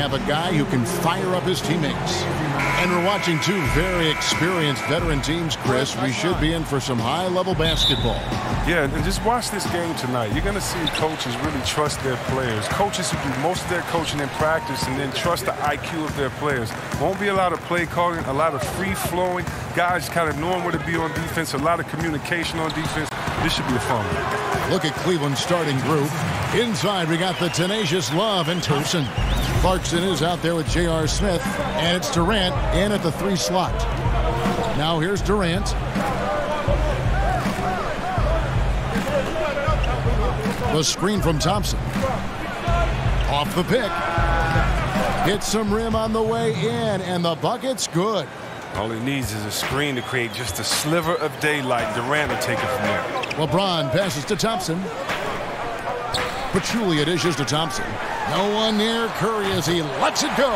have a guy who can fire up his teammates. And we're watching two very experienced veteran teams, Chris. We should be in for some high-level basketball. Yeah, and just watch this game tonight. You're going to see coaches really trust their players. Coaches who do most of their coaching in practice and then trust the IQ of their players. Won't be a lot of play calling, a lot of free-flowing, guys kind of knowing where to be on defense, a lot of communication on defense. This should be a fun one. Look at Cleveland's starting group. Inside, we got the tenacious Love and Thompson. Clarkson is out there with J.R. Smith, and it's Durant in at the 3 slot. Now here's Durant. The screen from Thompson. Off the pick. Hits some rim on the way in, and the bucket's good. All he needs is a screen to create just a sliver of daylight. Durant will take it from there. LeBron passes to Thompson. Pachulia dishes to Thompson. No one near Curry as he lets it go.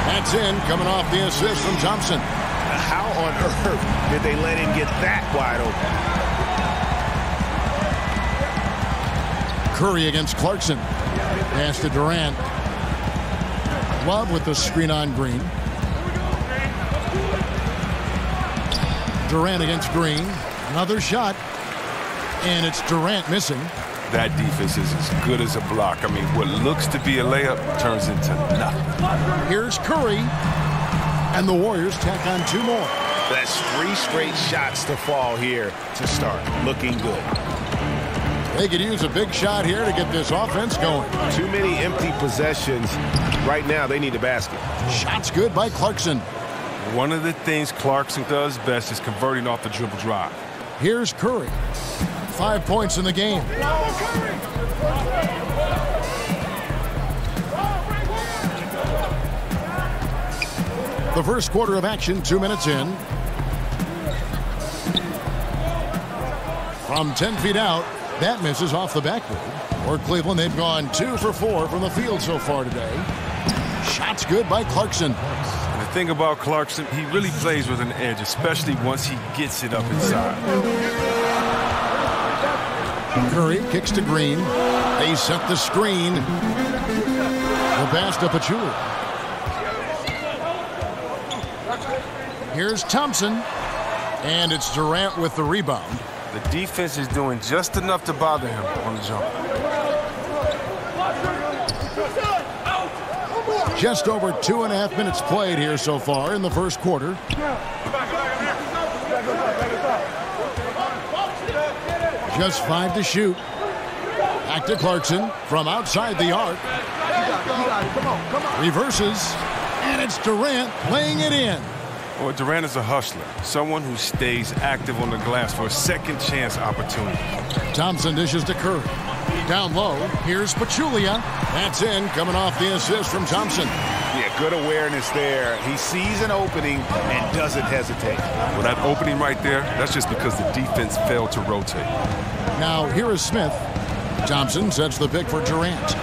That's in, coming off the assist from Thompson. How on earth did they let him get that wide open? Curry against Clarkson. Pass to Durant. Love with the screen on Green. Durant against Green. Another shot. And it's Durant missing. That defense is as good as a block. I mean, what looks to be a layup turns into nothing. Here's Curry. And the Warriors tack on 2 more. That's 3 straight shots to fall here to start. Looking good. They could use a big shot here to get this offense going. Too many empty possessions. Right now, they need a basket. Shots good by Clarkson. One of the things Clarkson does best is converting off the dribble drive. Here's Curry. 5 points in the game. The first quarter of action, 2 minutes in. From 10 feet out, that misses off the backboard. For Cleveland, they've gone 2 for 4 from the field so far today. Shots good by Clarkson. And the thing about Clarkson, he really plays with an edge, especially once he gets it up inside. Curry kicks to Green. They set the screen. The pass to Pachulia. Here's Thompson. And it's Durant with the rebound. The defense is doing just enough to bother him on the jump. Just over 2.5 minutes played here so far in the first quarter. Just 5 to shoot. Back to Clarkson from outside the arc. Reverses. And it's Durant laying it in. Well, Durant is a hustler, someone who stays active on the glass for a second chance opportunity. Thompson dishes to Curry. Down low, here's Pachulia. That's in, coming off the assist from Thompson. Yeah, good awareness there. He sees an opening and doesn't hesitate. Well, that opening right there, that's just because the defense failed to rotate. Now, here is Smith. Thompson sets the pick for Durant.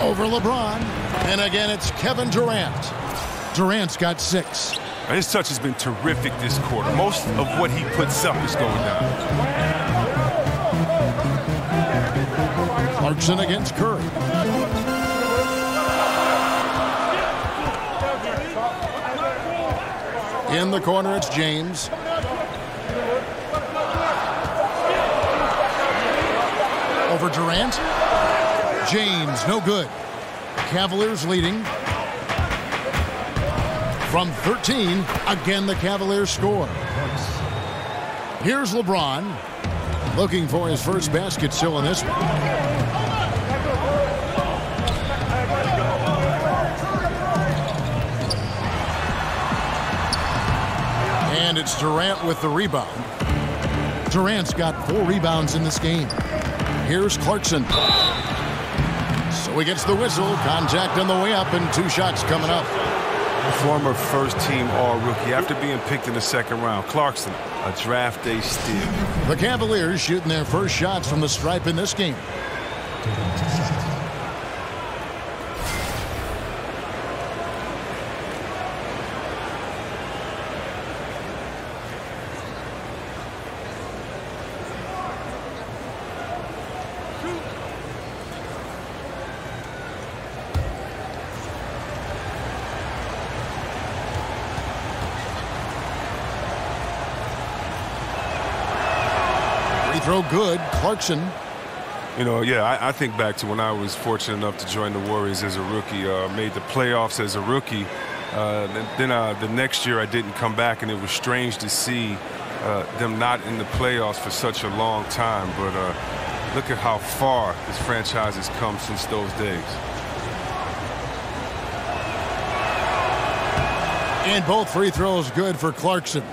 Over LeBron. And again, it's Kevin Durant. Durant's got 6. His touch has been terrific this quarter. Most of what he puts up is going down. Clarkson against Curry. In the corner, it's James. Over Durant. James, no good. Cavaliers leading. From 13, again the Cavaliers score. Here's LeBron, looking for his first basket still in this one. And it's Durant with the rebound. Durant's got 4 rebounds in this game. Here's Clarkson. So he gets the whistle, contact on the way up, and 2 shots coming up. Former first-team All-Rookie after being picked in the second round. Clarkson, a draft day steal. The Cavaliers shooting their first shots from the stripe in this game. throw good. Clarkson. You know, yeah, I think back to when I was fortunate enough to join the Warriors as a rookie, made the playoffs as a rookie. Then the next year I didn't come back, and it was strange to see them not in the playoffs for such a long time. But look at how far this franchise has come since those days. And both free throws good for Clarkson.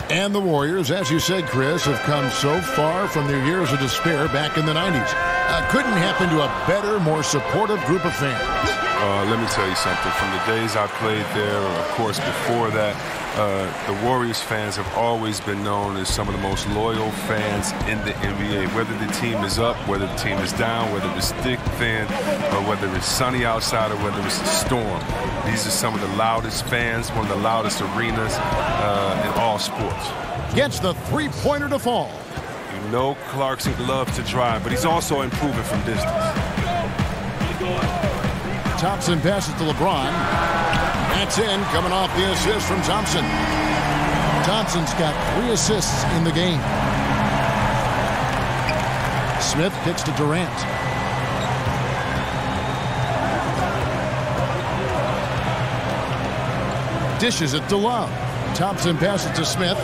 And the Warriors, as you said, Chris, have come so far from their years of despair back in the 90s. Couldn't happen to a better, more supportive group of fans. Let me tell you something. From the days I played there, or of course before that, the Warriors fans have always been known as some of the most loyal fans in the NBA. Whether the team is up, whether the team is down, whether it's thick, thin, or whether it's sunny outside, or whether it's a storm. These are some of the loudest fans, one of the loudest arenas in all sports. Gets the three-pointer to fall. You know Clarkson loves to drive, but he's also improving from distance. Thompson passes to LeBron. That's in, coming off the assist from Thompson. Thompson's got 3 assists in the game. Smith kicks to Durant. Dishes it to Love. Thompson passes to Smith.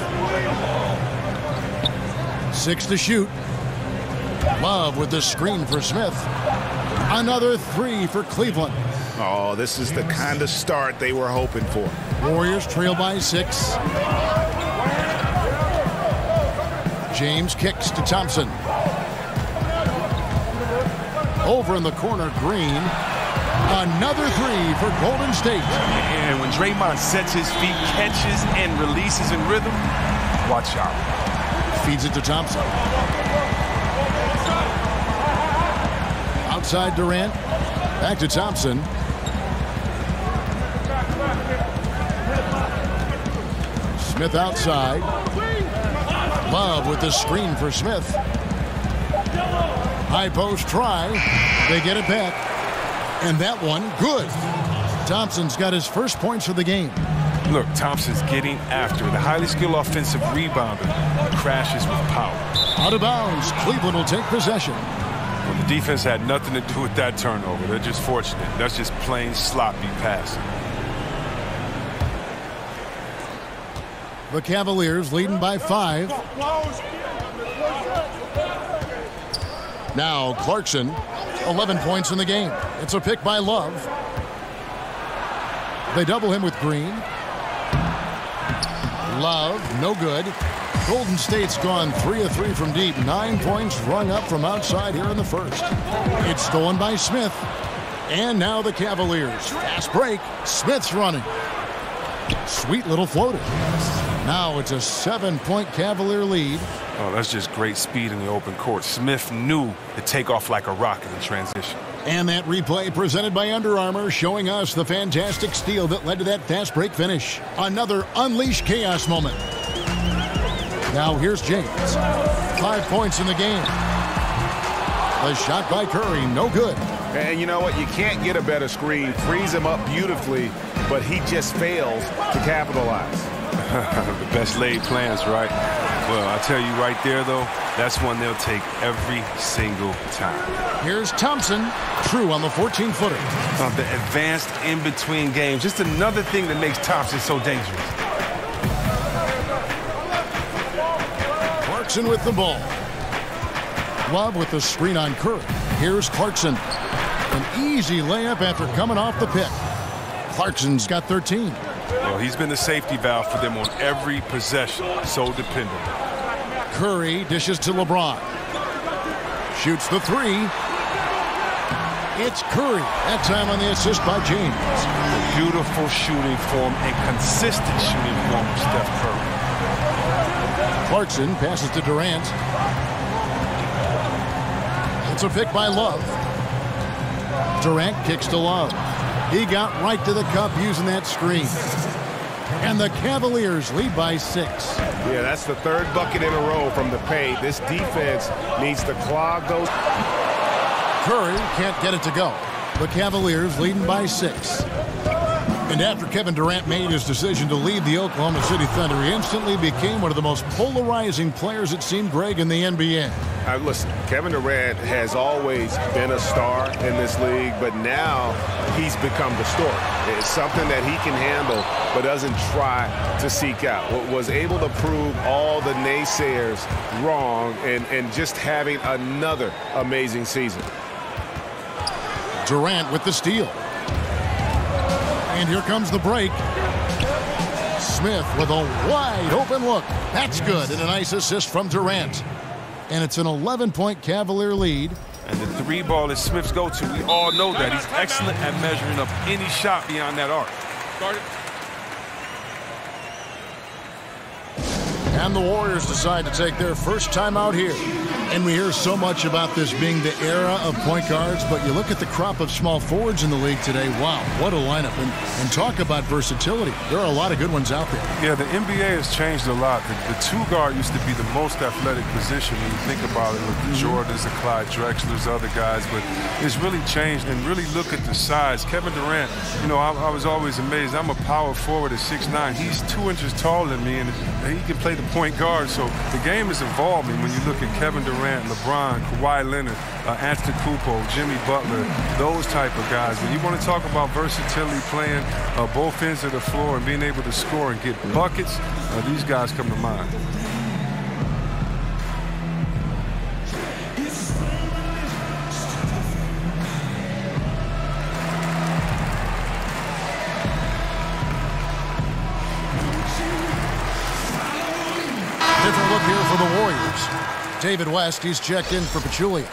6 to shoot. Love with the screen for Smith. Another 3 for Cleveland. Oh, this is the kind of start they were hoping for. Warriors trail by 6. James kicks to Thompson. Over in the corner, Green. Another 3 for Golden State. And when Draymond sets his feet, catches, and releases in rhythm, watch out. Feeds it to Thompson. Outside Durant. Back to Thompson. Smith outside. Love with the screen for Smith. High post try. They get it back. And that one, good. Thompson's got his first points of the game. Look, Thompson's getting after the highly skilled offensive rebounder. Crashes with power. Out of bounds. Cleveland will take possession. Well, the defense had nothing to do with that turnover. They're just fortunate. That's just plain sloppy passing. The Cavaliers leading by 5. Now Clarkson, 11 points in the game. It's a pick by Love. They double him with Green. Love, no good. Golden State's gone 3 of 3 from deep. 9 points rung up from outside here in the first. It's stolen by Smith. And now the Cavaliers. Fast break. Smith's running. Sweet little floater. Now it's a 7-point Cavalier lead. Oh, that's just great speed in the open court. Smith knew to take off like a rocket in transition. And that replay presented by Under Armour, showing us the fantastic steal that led to that fast break finish. Another unleashed chaos moment. Now here's James. 5 points in the game. The shot by Curry, no good. And you know what? You can't get a better screen. Frees him up beautifully, but he just fails to capitalize. The best laid plans, right? Well, I tell you right there, though, that's one they'll take every single time. Here's Thompson. True on the 14-footer. The advanced in-between games. Just another thing that makes Thompson so dangerous. Clarkson with the ball. Love with the screen on Curry. Here's Clarkson. An easy layup after coming off the pick. Clarkson's got 13. Well, he's been the safety valve for them on every possession. So dependable. Curry dishes to LeBron. Shoots the 3. It's Curry. That time on the assist by James. Beautiful shooting form and consistent shooting form of Steph Curry. Clarkson passes to Durant. It's a pick by Love. Durant kicks to Love. He got right to the cup using that screen. And the Cavaliers lead by 6. Yeah, that's the 3rd bucket in a row from the paint. This defense needs to clog those. Curry can't get it to go. The Cavaliers leading by 6. And after Kevin Durant made his decision to leave the Oklahoma City Thunder, he instantly became one of the most polarizing players, it seemed, Greg, in the NBA. Listen, Kevin Durant has always been a star in this league, but now he's become the story. It's something that he can handle, but doesn't try to seek out. Was able to prove all the naysayers wrong and just having another amazing season. Durant with the steal. And here comes the break. Smith with a wide open look. That's good. And a nice assist from Durant. And it's an 11-point Cavalier lead. And the three ball is Smith's go-to. We all know that. He's excellent at measuring up any shot beyond that arc. And the Warriors decide to take their first time out here. And we hear so much about this being the era of point guards, but you look at the crop of small forwards in the league today. Wow, what a lineup. And talk about versatility. There are a lot of good ones out there. Yeah, the NBA has changed a lot. The two guard used to be the most athletic position when you think about it with the Jordans, the Clyde Drexlers, other guys, but it's really changed. And really look at the size. Kevin Durant, you know, I was always amazed. I'm a power forward at 6'9". He's 2 inches taller than me, and he can play the point guard. So the game is evolving when you look at Kevin Durant, LeBron, Kawhi Leonard, Antetokounmpo, Jimmy Butler, those type of guys. When you want to talk about versatility, playing both ends of the floor and being able to score and get buckets, these guys come to mind. Different look here for the Warriors. David West, he's checked in for Pachulia.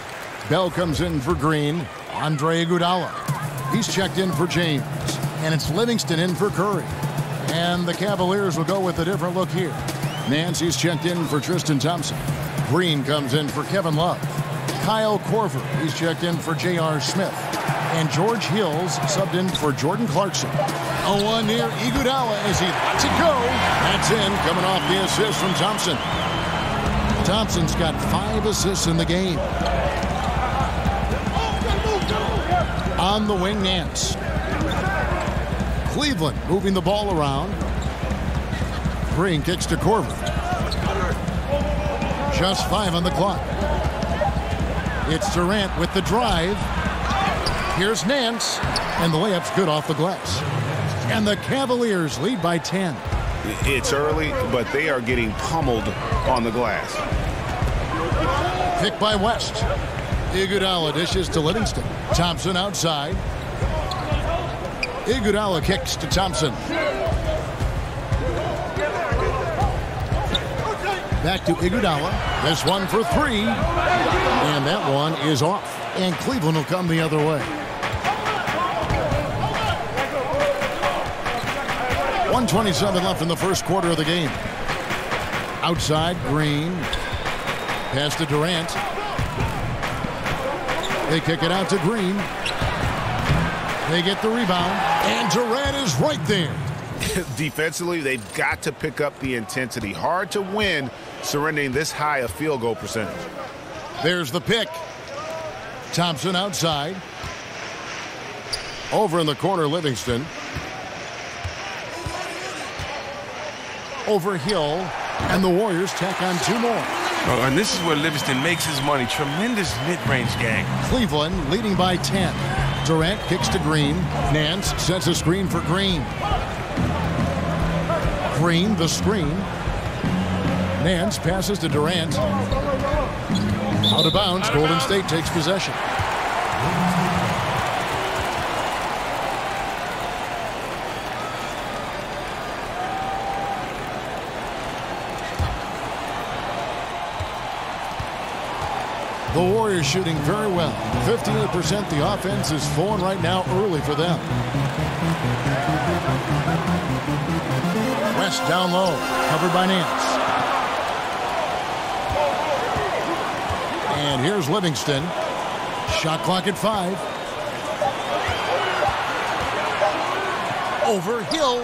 Bell comes in for Green. Andre Iguodala, he's checked in for James. And it's Livingston in for Curry. And the Cavaliers will go with a different look here. Nancy's checked in for Tristan Thompson. Green comes in for Kevin Love. Kyle Korver, he's checked in for J.R. Smith. And George Hills subbed in for Jordan Clarkson. A one near Iguodala as he lets it go. That's in, coming off the assist from Thompson. Thompson's got 5 assists in the game. On the wing, Nance. Cleveland moving the ball around. Green kicks to Korver. Just 5 on the clock. It's Durant with the drive. Here's Nance. And the layup's good off the glass. And the Cavaliers lead by 10. It's early, but they are getting pummeled on the glass. Pick by West. Iguodala dishes to Livingston. Thompson outside. Iguodala kicks to Thompson. Back to Iguodala. This one for 3. And that one is off. And Cleveland will come the other way. 1:27 left in the first quarter of the game. Outside, Green. Pass to Durant. They kick it out to Green. They get the rebound. And Durant is right there. Defensively, they've got to pick up the intensity. Hard to win surrendering this high a field goal percentage. There's the pick. Thompson outside. Over in the corner, Livingston. Over Hill. And the Warriors tack on 2 more. Oh, and this is where Livingston makes his money. Tremendous mid-range game. Cleveland leading by 10. Durant kicks to Green. Nance sets a screen for Green. Green, the screen. Nance passes to Durant. Out of bounds, Golden State takes possession. The Warriors shooting very well. 58%. The offense is flowing right now early for them. West down low. Covered by Nance. And here's Livingston. Shot clock at 5. Over Hill.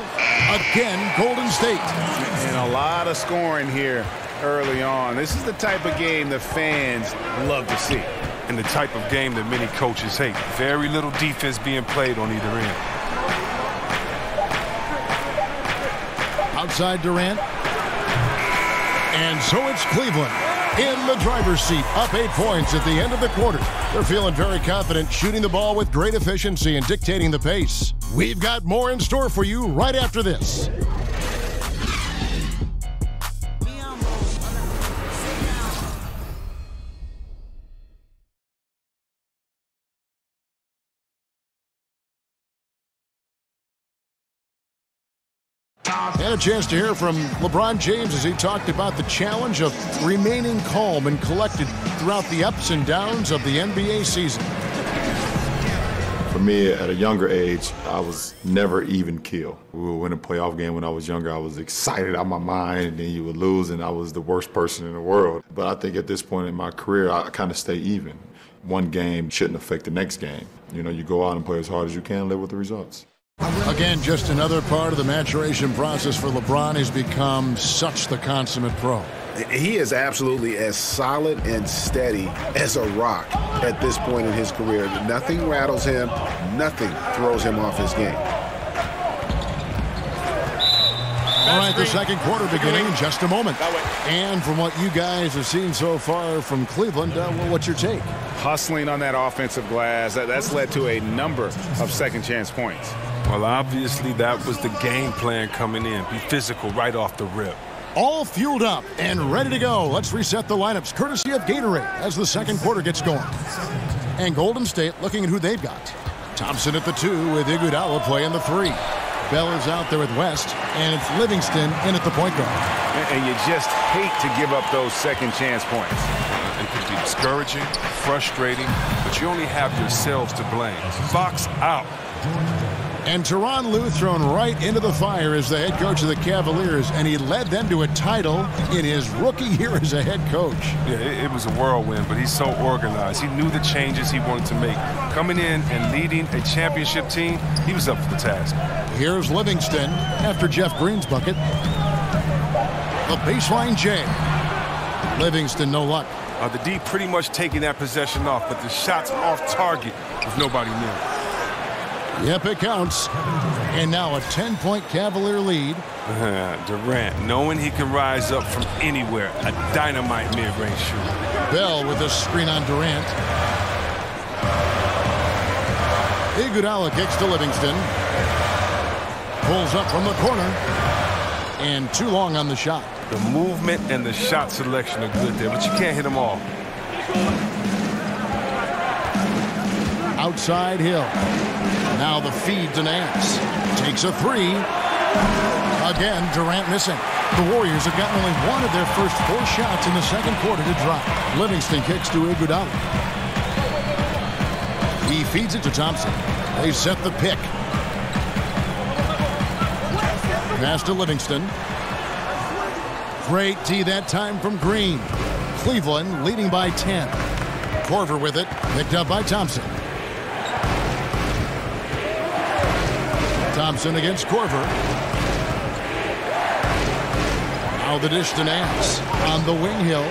Again, Golden State. And a lot of scoring here early on. This is the type of game the fans love to see. And the type of game that many coaches hate. Very little defense being played on either end. Outside Durant. And so it's Cleveland in the driver's seat, up 8 points at the end of the quarter. They're feeling very confident, shooting the ball with great efficiency and dictating the pace. We've got more in store for you right after this. Had a chance to hear from LeBron James as he talked about the challenge of remaining calm and collected throughout the ups and downs of the NBA season. For me, at a younger age, I was never even keel. We would win a playoff game when I was younger. I was excited out of my mind, and then you would lose, and I was the worst person in the world. But I think at this point in my career, I kind of stay even. One game shouldn't affect the next game. You know, you go out and play as hard as you can, live with the results. Again, just another part of the maturation process for LeBron. He's become such the consummate pro. He is absolutely as solid and steady as a rock at this point in his career. Nothing rattles him. Nothing throws him off his game. All right, the second quarter beginning in just a moment. And from what you guys have seen so far from Cleveland, what's your take? Hustling on that offensive glass, that's led to a number of second chance points. Well, obviously that was the game plan coming in. Be physical right off the rip. All fueled up and ready to go. Let's reset the lineups courtesy of Gatorade as the second quarter gets going. And Golden State looking at who they've got. Thompson at the 2 with Iguodala playing the 3. Bell is out there with West, and it's Livingston in at the point guard. And you just hate to give up those second chance points. It could be discouraging, frustrating, but you only have yourselves to blame. Box out. And Tyronn Lue thrown right into the fire as the head coach of the Cavaliers, and he led them to a title in his rookie year as a head coach. Yeah, it was a whirlwind, but he's so organized. He knew the changes he wanted to make. Coming in and leading a championship team, he was up for the task. Here's Livingston after Jeff Green's bucket. The baseline J. Livingston, no luck. The D pretty much taking that possession off, but the shot's off target with nobody near. Yep, it counts. And now a 10-point Cavalier lead. Durant, knowing he can rise up from anywhere, a dynamite mid-range shooter. Bell with a screen on Durant. Iguodala kicks to Livingston. Pulls up from the corner. And too long on the shot. The movement and the shot selection are good there, but you can't hit them all. Outside Hill. Now the feed to Nance. Takes a 3. Again, Durant missing. The Warriors have gotten only one of their first 4 shots in the second quarter to drop. Livingston kicks to Iguodala. He feeds it to Thompson. They set the pick. Pass to Livingston. Great D that time from Green. Cleveland leading by 10. Korver with it. Picked up by Thompson. Thompson against Korver. Now the dish to Nance on the wing hill.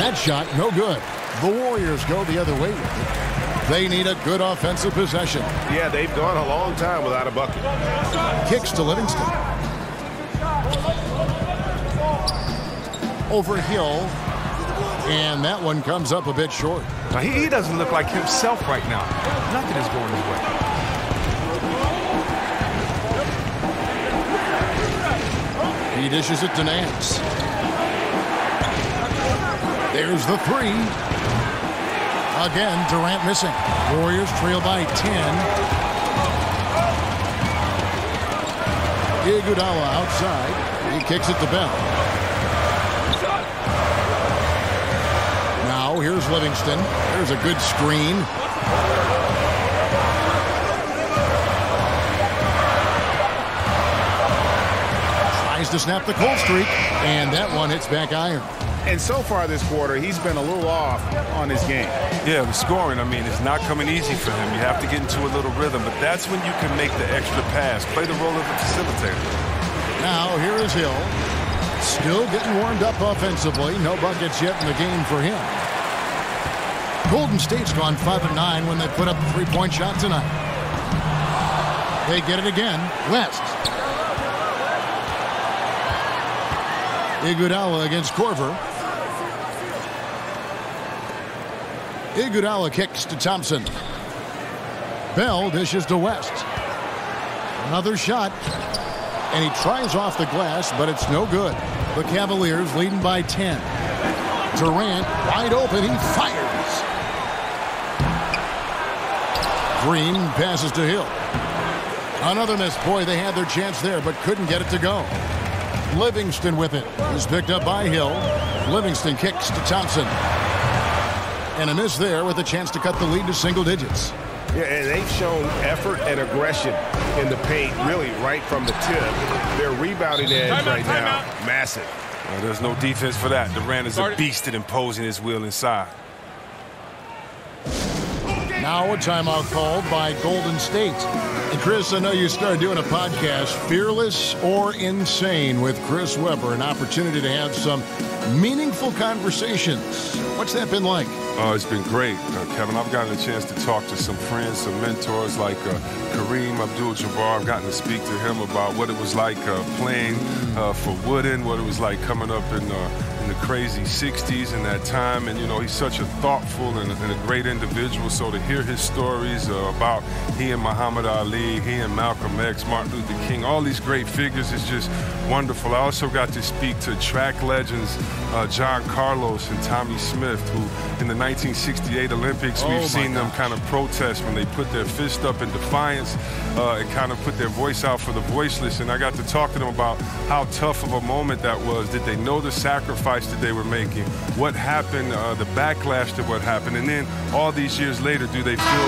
That shot, no good. The Warriors go the other way. They need a good offensive possession. Yeah, they've gone a long time without a bucket. Kicks to Livingston. Over Hill. And that one comes up a bit short. Now, he doesn't look like himself right now. Nothing is going his way. He dishes it to Nance. There's the 3. Again, Durant missing. Warriors trail by 10. Iguodala outside. He kicks it to Bell. Now here's Livingston. There's a good screen. Tries to snap the cold streak, and that one hits back iron. And so far this quarter, he's been a little off on his game. Yeah, the scoring, it's not coming easy for him. You have to get into a little rhythm, but that's when you can make the extra pass, play the role of a facilitator. Now here is Hill. Still getting warmed up offensively. No buckets yet in the game for him. Golden State's gone 5-9 when they put up a 3-point shot tonight. They get it again. West. Iguodala against Korver. Iguodala kicks to Thompson. Bell dishes to West. Another shot. And he tries off the glass, but it's no good. The Cavaliers leading by 10. Durant wide open. He fires. Green passes to Hill. Another miss. Boy, they had their chance there, but couldn't get it to go. Livingston with it. He's picked up by Hill. Livingston kicks to Thompson. And a miss there with a chance to cut the lead to single digits. Yeah, and they've shown effort and aggression in the paint, really right from the tip. Their rebounding edge right now, massive. Well, there's no defense for that. Durant is a beast at imposing his will inside. Now a timeout called by Golden State. And Chris, I know you started doing a podcast, Fearless or Insane, with Chris Webber, an opportunity to have some meaningful conversations. What's that been like? It's been great, Kevin. I've gotten a chance to talk to some friends, some mentors like Kareem Abdul-Jabbar. I've gotten to speak to him about what it was like playing for Wooden, what it was like coming up in the crazy 60s and that time. And, you know, he's such a thoughtful and a great individual. So to hear his stories about he and Muhammad Ali, he and Malcolm X, Martin Luther King, all these great figures is just wonderful. I also got to speak to track legends John Carlos and Tommy Smith, who in the 1968 Olympics, we've seen them kind of protest when they put their fist up in defiance and kind of put their voice out for the voiceless. And I got to talk to them about how tough of a moment that was. Did they know the sacrifice that they were making? What happened, the backlash to what happened? And then all these years later, do they feel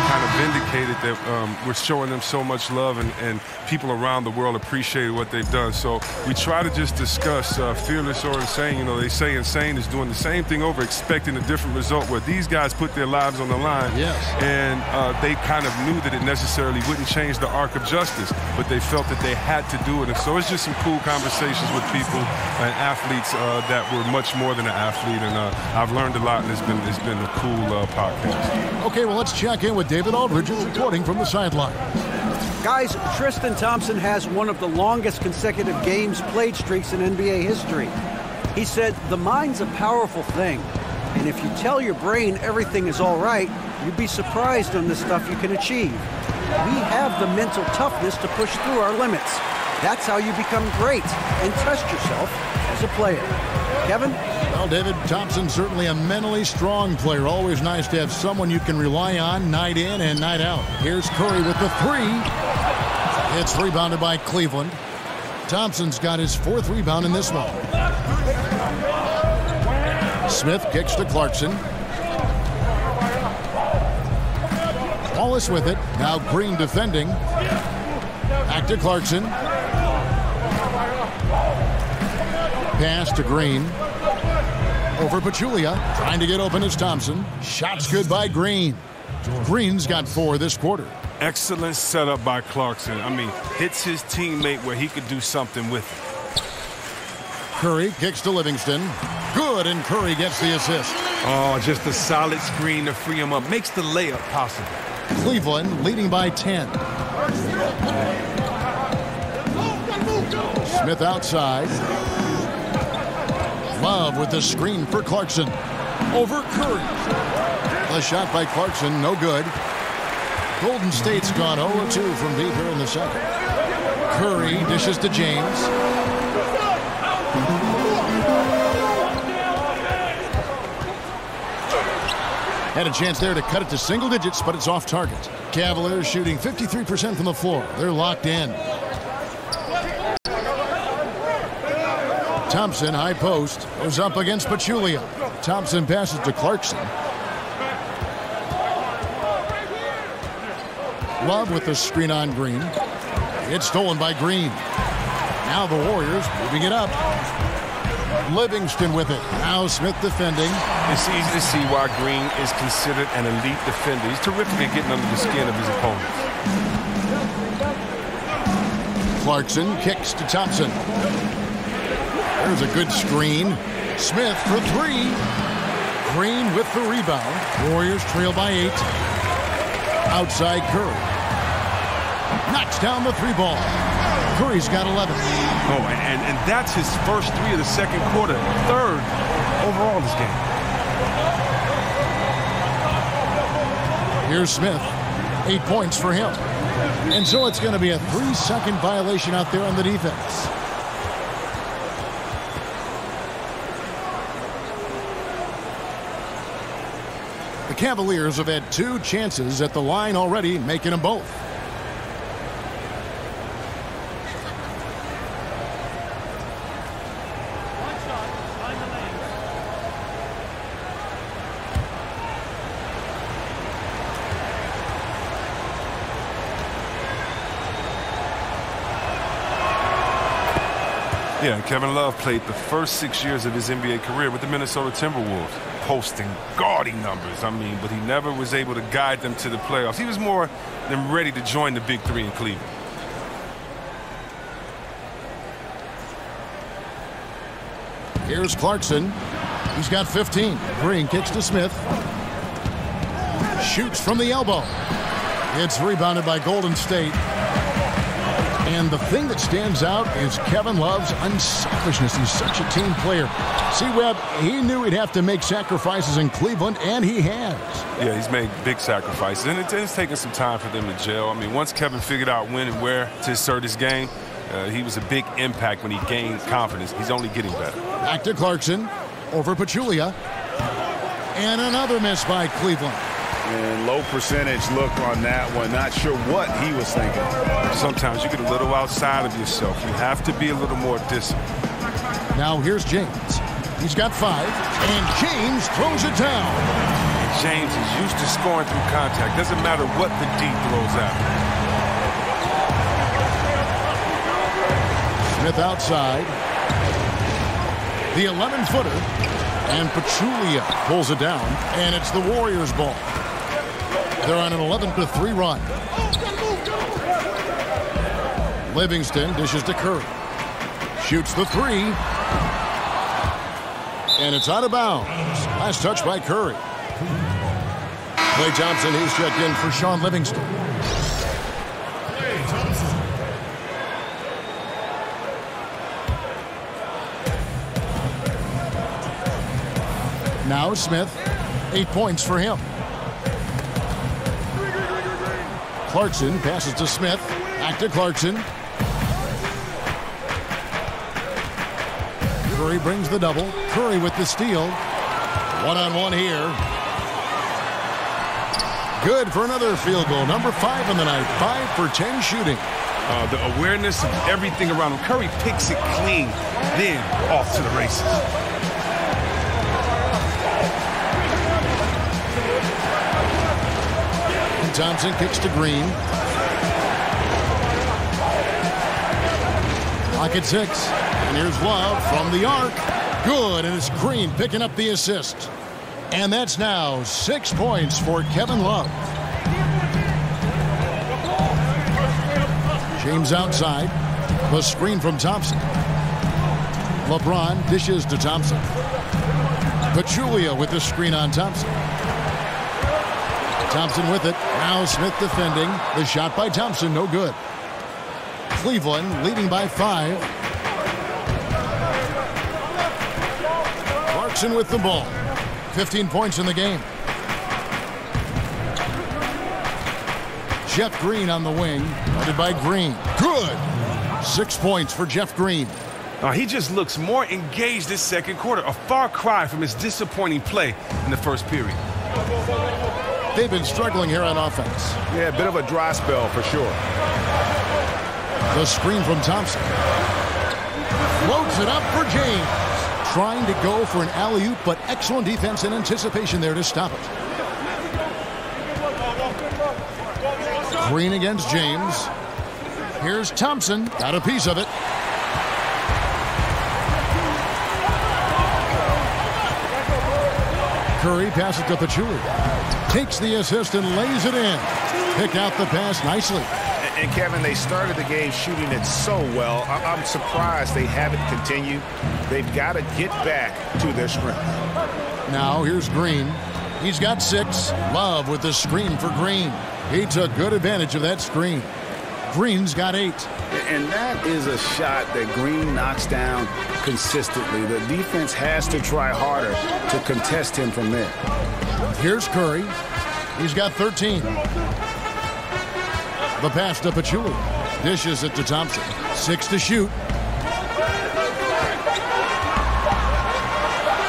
kind of vindicated that we're showing them so much love and people around the world appreciate what they've done? So we try to just discuss fearless or insane. You know, they say insane is doing the same thing over, expecting a different result, where these guys put their lives on the line. Yes. And they kind of knew that it necessarily wouldn't change the arc of justice, but they felt that they had to do it. And so it's just some cool conversations with people and athletes that were much more than an athlete. And I've learned a lot, and it's been a cool podcast. Okay, well, let's check in with David Aldridge, reporting from the sideline. Guys, Tristan Thompson has one of the longest consecutive games played streaks in NBA history. He said, the mind's a powerful thing, and if you tell your brain everything is all right, you'd be surprised on the stuff you can achieve. We have the mental toughness to push through our limits. That's how you become great and test yourself as a player. Kevin? Well, David, Thompson's certainly a mentally strong player. Always nice to have someone you can rely on night in and night out. Here's Curry with the three. It's rebounded by Cleveland. Thompson's got his fourth rebound in this one. Smith kicks to Clarkson. Wallace with it. Now Green defending. Back to Clarkson. Pass to Green. Over Pachulia. Trying to get open is Thompson. Shot's good by Green. Green's got 4 this quarter. Excellent setup by Clarkson. I mean, hits his teammate where he could do something with it. Curry kicks to Livingston. Good, and Curry gets the assist. Oh, just a solid screen to free him up. Makes the layup possible. Cleveland leading by 10. Smith outside. Love with the screen for Clarkson. Over Curry. The shot by Clarkson, no good. Golden State's gone 0-2 from deep here in the second. Curry dishes to James. Had a chance there to cut it to single digits, but it's off target. Cavaliers shooting 53% from the floor. They're locked in. Thompson, high post, goes up against Pachulia. Thompson passes to Clarkson. Love with the screen on Green. It's stolen by Green. Now the Warriors moving it up. Livingston with it. Now Smith defending. It's easy to see why Green is considered an elite defender. He's terrific at getting under the skin of his opponents. Clarkson kicks to Thompson. There's a good screen. Smith for 3. Green with the rebound. Warriors trail by 8. Outside Curry. knocks down the three ball. Curry's got 11. Oh, and that's his first three of the second quarter. Third overall in this game. Here's Smith. 8 points for him. And so it's going to be a 3-second violation out there on the defense. The Cavaliers have had 2 chances at the line already, making them both. Yeah, Kevin Love played the first 6 years of his NBA career with the Minnesota Timberwolves, posting gaudy numbers, but he never was able to guide them to the playoffs. He was more than ready to join the Big Three in Cleveland. Here's Clarkson. He's got 15. Green kicks to Smith. Shoots from the elbow. It's rebounded by Golden State. And the thing that stands out is Kevin Love's unselfishness. He's such a team player. See, Webb, he knew he'd have to make sacrifices in Cleveland, and he has. Yeah, he's made big sacrifices, and it's taken some time for them to gel. Once Kevin figured out when and where to assert his game, he was a big impact when he gained confidence. He's only getting better. Back to Clarkson. Over Pachulia. And another miss by Cleveland. And low percentage look on that one. Not sure what he was thinking. Sometimes you get a little outside of yourself. You have to be a little more disciplined. Now here's James. He's got 5, and James throws it down. James is used to scoring through contact. Doesn't matter what the D throws at him. Smith outside. The 11-footer. And Pachulia pulls it down, and it's the Warriors' ball. They're on an 11-3 run. Livingston dishes to Curry. Shoots the 3. And it's out of bounds. Last touch by Curry. Klay Thompson, he's checked in for Sean Livingston. Now Smith, 8 points for him. Clarkson passes to Smith. Back to Clarkson. Curry brings the double. Curry with the steal. One-on-one here. Good for another field goal. Number 5 in the night. 5 for 10 shooting. The awareness of everything around him. Curry picks it clean, then off to the races. Thompson kicks to Green. Clock at 6. And here's Love from the arc. Good, and it's Green picking up the assist. And that's now 6 points for Kevin Love. James outside. The screen from Thompson. LeBron dishes to Thompson. Pachulia with the screen on Thompson. Thompson with it. Now Smith defending. The shot by Thompson, no good. Cleveland leading by 5. Clarkson with the ball. 15 points in the game. Jeff Green on the wing. Guarded by Green. Good. 6 points for Jeff Green. He just looks more engaged this second quarter. A far cry from his disappointing play in the first period. They've been struggling here on offense. Yeah, a bit of a dry spell for sure. The screen from Thompson. Floats it up for James. Trying to go for an alley-oop, but excellent defense and anticipation there to stop it. Green against James. Here's Thompson. Got a piece of it. Curry passes to Pachulia. Takes the assist and lays it in. Pick out the pass nicely. And Kevin, they started the game shooting it so well. I'm surprised they haven't continued. They've got to get back to their strength. Now here's Green. He's got 6. Love with the screen for Green. He took good advantage of that screen. Green's got 8. And that is a shot that Green knocks down consistently. The defense has to try harder to contest him from there. Here's Curry. He's got 13. The pass to Pachulia. Dishes it to Thompson. 6 to shoot.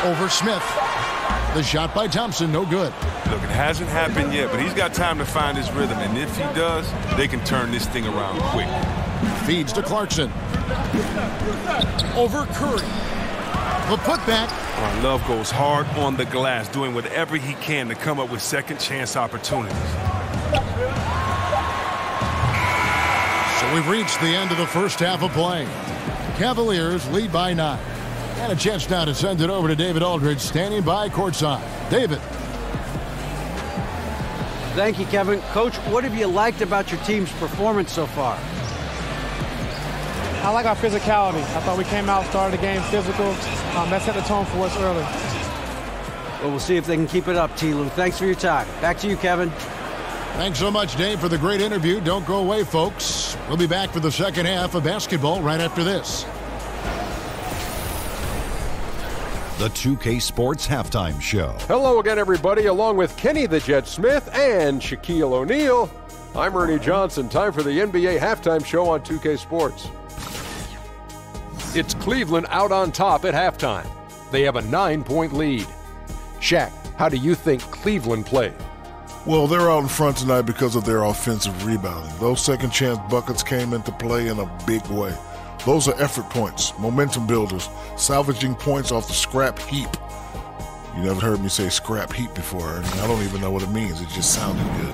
Over Smith. The shot by Thompson, no good. Look, it hasn't happened yet, but he's got time to find his rhythm. And if he does, they can turn this thing around quick. Feeds to Clarkson. Over Curry. The putback. Love goes hard on the glass, doing whatever he can to come up with second chance opportunities. So we've reached the end of the first half of play. Cavaliers lead by 9. And a chance now to send it over to David Aldridge, standing by courtside. David. Thank you, Kevin. Coach, what have you liked about your team's performance so far? I like our physicality. I thought we came out, started the game physical. That set the tone for us early. Well, we'll see if they can keep it up, T. Lou. Thanks for your time. Back to you, Kevin. Thanks so much, Dave, for the great interview. Don't go away, folks. We'll be back for the second half of basketball right after this. The 2K Sports Halftime Show. Hello again, everybody. Along with Kenny the Jet Smith and Shaquille O'Neal, I'm Ernie Johnson. Time for the NBA Halftime Show on 2K Sports. It's Cleveland out on top at halftime. They have a 9-point lead. Shaq, how do you think Cleveland played? Well, they're out in front tonight because of their offensive rebounding. Those second chance buckets came into play in a big way. Those are effort points, momentum builders, salvaging points off the scrap heap. You never heard me say scrap heap before, Ernie. I don't even know what it means. It just sounded good.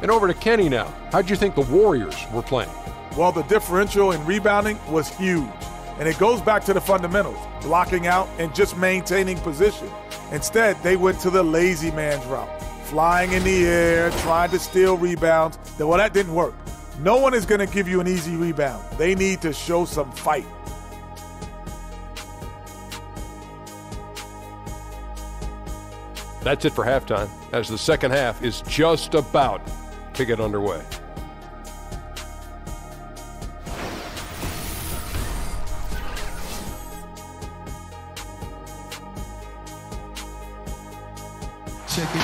And over to Kenny now. How'd you think the Warriors were playing? Well, the differential in rebounding was huge. And it goes back to the fundamentals, blocking out and just maintaining position. Instead, they went to the lazy man's route, flying in the air, trying to steal rebounds. Well, that didn't work. No one is going to give you an easy rebound. They need to show some fight. That's it for halftime, as the second half is just about to get underway.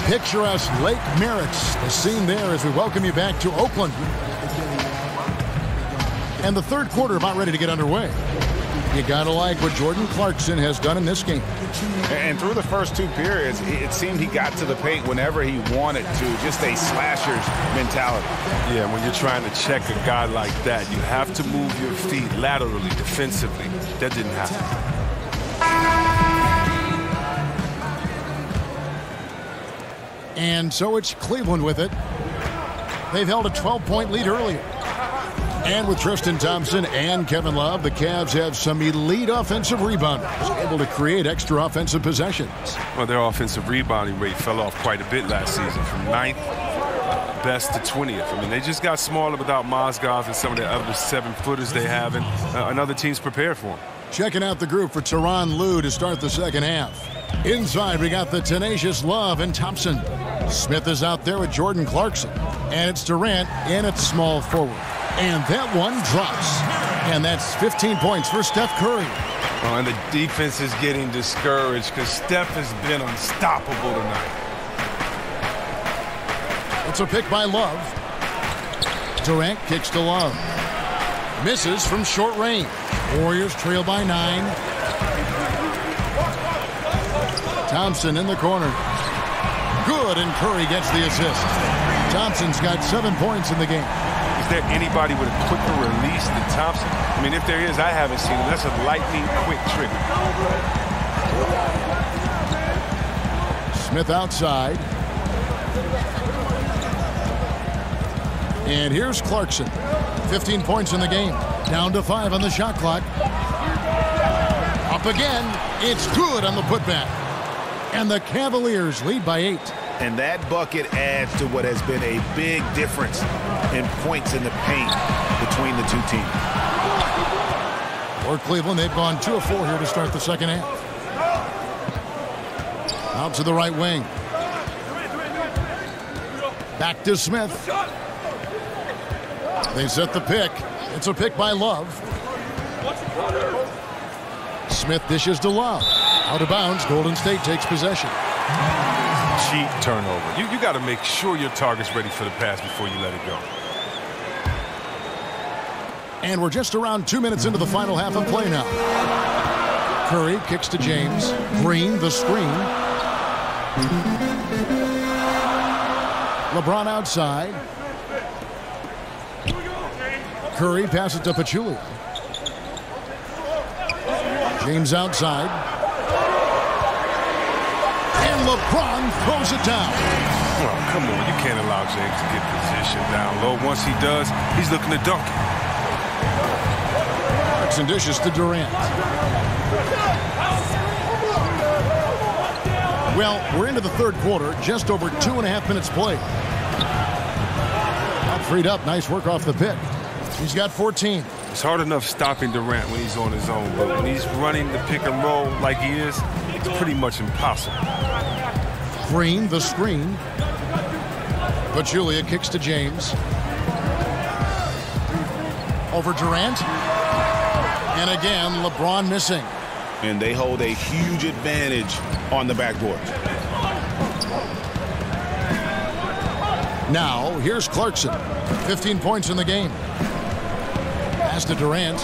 Picturesque Lake Merritt's the scene there as we welcome you back to Oakland. And the third quarter about ready to get underway. You gotta like what Jordan Clarkson has done in this game. And through the first 2 periods, it seemed he got to the paint whenever he wanted to. Just a slasher's mentality. Yeah, when you're trying to check a guy like that, you have to move your feet laterally, defensively. That didn't happen. And so it's Cleveland with it. They've held a 12-point lead earlier. And with Tristan Thompson and Kevin Love, the Cavs have some elite offensive rebounders able to create extra offensive possessions. Well, their offensive rebounding rate fell off quite a bit last season, from 9th best to 20th. I mean, they just got smaller without Mozgov and some of the other 7-footers they have, and other teams prepared for them. Checking out the group for Tyronn Lue to start the second half. Inside, we got the tenacious Love and Thompson. Smith is out there with Jordan Clarkson. And it's Durant in at small forward. And that one drops. And that's 15 points for Steph Curry. Oh, and the defense is getting discouraged because Steph has been unstoppable tonight. It's a pick by Love. Durant kicks to Love. Misses from short range. Warriors trail by 9. Thompson in the corner. Good, and Curry gets the assist. Thompson's got 7 points in the game. Is there anybody with a quicker release than Thompson? I mean, if there is, I haven't seen him. That's a lightning quick trigger. Smith outside. And here's Clarkson. 15 points in the game. Down to 5 on the shot clock. Up again. It's good on the putback. And the Cavaliers lead by 8. And that bucket adds to what has been a big difference in points in the paint between the 2 teams. For Cleveland, they've gone 2 of 4 here to start the second half. Out to the right wing. Back to Smith. They set the pick. It's a pick by Love. Smith dishes to Love. Out of bounds. Golden State takes possession. Cheap turnover. You got to make sure your target's ready for the pass before you let it go. And we're just around 2 minutes into the final half of play now. Curry kicks to James. Green, the screen. LeBron outside. Curry passes to Pachulia. James outside. And LeBron throws it down. Well, come on. You can't allow James to get position down low. Once he does, he's looking to dunk it. And dishes to Durant. Well, we're into the third quarter, just over 2.5 minutes played. Not freed up, nice work off the pick. He's got 14. It's hard enough stopping Durant when he's on his own, but when he's running the pick and roll like he is, it's pretty much impossible. Green, the screen. Pachulia kicks to James. Over Durant. And again, LeBron missing. And they hold a huge advantage on the backboard. Now, here's Clarkson. 15 points in the game. Pass to Durant.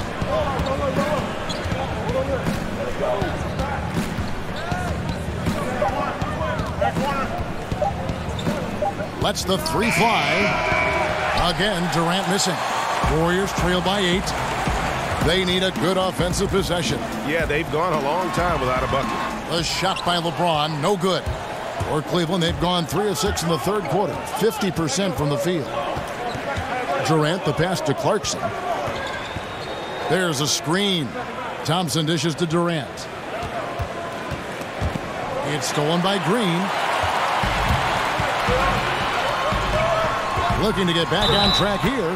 Lets the three fly. Again, Durant missing. Warriors trail by 8. They need a good offensive possession. Yeah, they've gone a long time without a bucket. A shot by LeBron, no good. For Cleveland, they've gone 3 of 6 in the third quarter, 50% from the field. Durant, the pass to Clarkson. There's a screen. Thompson dishes to Durant. It's stolen by Green. Looking to get back on track here.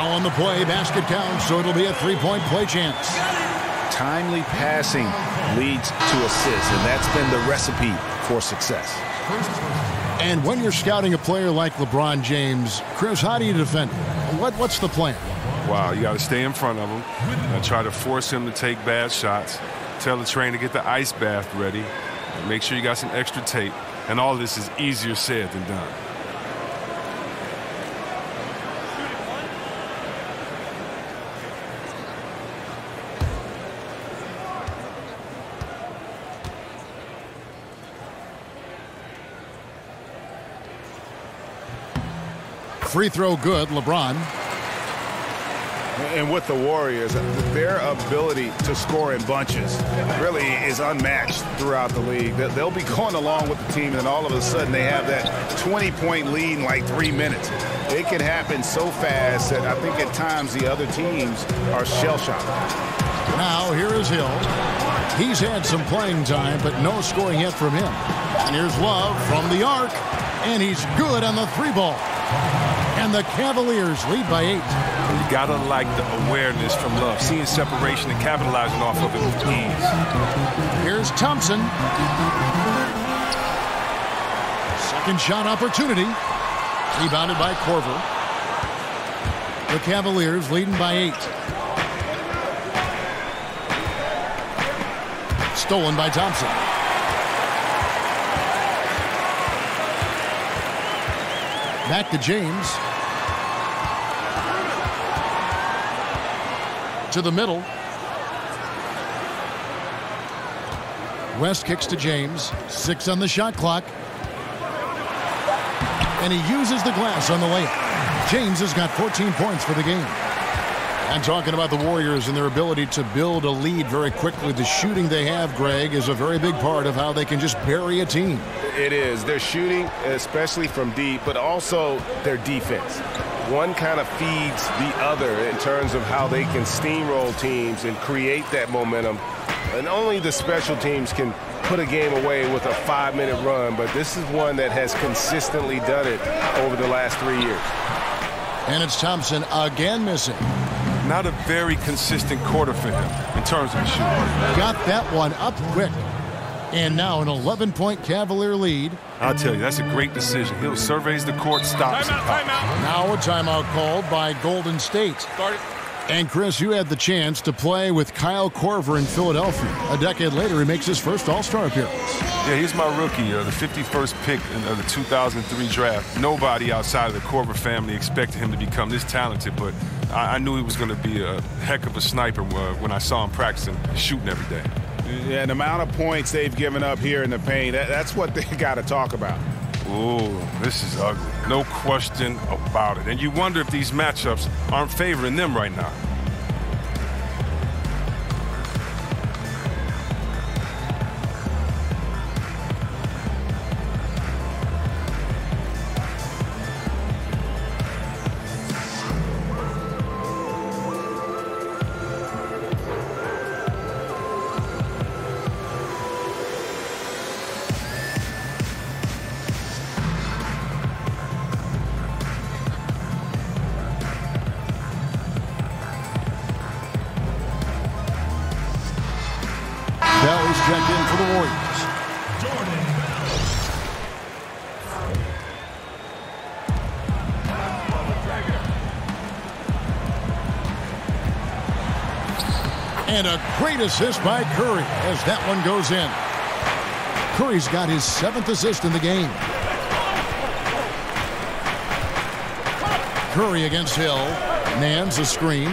Foul on the play, basket counts, so it'll be a 3-point play chance. Timely passing leads to assists, and that's been the recipe for success. And when you're scouting a player like LeBron James, Chris, how do you defend him? What's the plan? Wow, you got to stay in front of him and try to force him to take bad shots. Tell the trainer to get the ice bath ready. And make sure you got some extra tape. And all this is easier said than done. Free throw good, LeBron. And with the Warriors, their ability to score in bunches really is unmatched throughout the league. They'll be going along with the team, and then all of a sudden they have that 20-point lead in like 3 minutes. It can happen so fast that I think at times the other teams are shell-shocked. Now here is Hill. He's had some playing time, but no scoring yet from him. And here's Love from the arc, and he's good on the 3-ball. And the Cavaliers lead by 8. You gotta like the awareness from Love, seeing separation and capitalizing off of it with ease. Here's Thompson. Second shot opportunity. Rebounded by Korver. The Cavaliers leading by 8. Stolen by Thompson. Back to James. To the middle. West kicks to James. 6 on the shot clock. And he uses the glass on the layup. James has got 14 points for the game. And talking about the Warriors and their ability to build a lead very quickly, the shooting they have, Greg, is a very big part of how they can just bury a team. It is. Their shooting, especially from deep, but also their defense. One kind of feeds the other in terms of how they can steamroll teams and create that momentum. And only the special teams can put a game away with a 5-minute run, but this is one that has consistently done it over the last 3 years. And it's Thompson again missing. Not a very consistent quarter for him in terms of the shooting. Got that one up quick. And now an 11-point Cavalier lead. I'll tell you, that's a great decision. Hill surveys the court, stops. Timeout. Now a timeout called by Golden State. Start it. And Chris, you had the chance to play with Kyle Korver in Philadelphia. A decade later, he makes his first All-Star appearance. Yeah, he's my rookie, the 51st pick of the 2003 draft. Nobody outside of the Korver family expected him to become this talented, but I knew he was going to be a heck of a sniper when I saw him practicing and shooting every day. Yeah, the amount of points they've given up here in the paint, that's what they got to talk about. Oh, this is ugly. No question about it. And you wonder if these matchups aren't favoring them right now. Valley's checked in for the Warriors. And a great assist by Curry as that one goes in. Curry's got his 7th assist in the game. Curry against Hill. Nance a screen.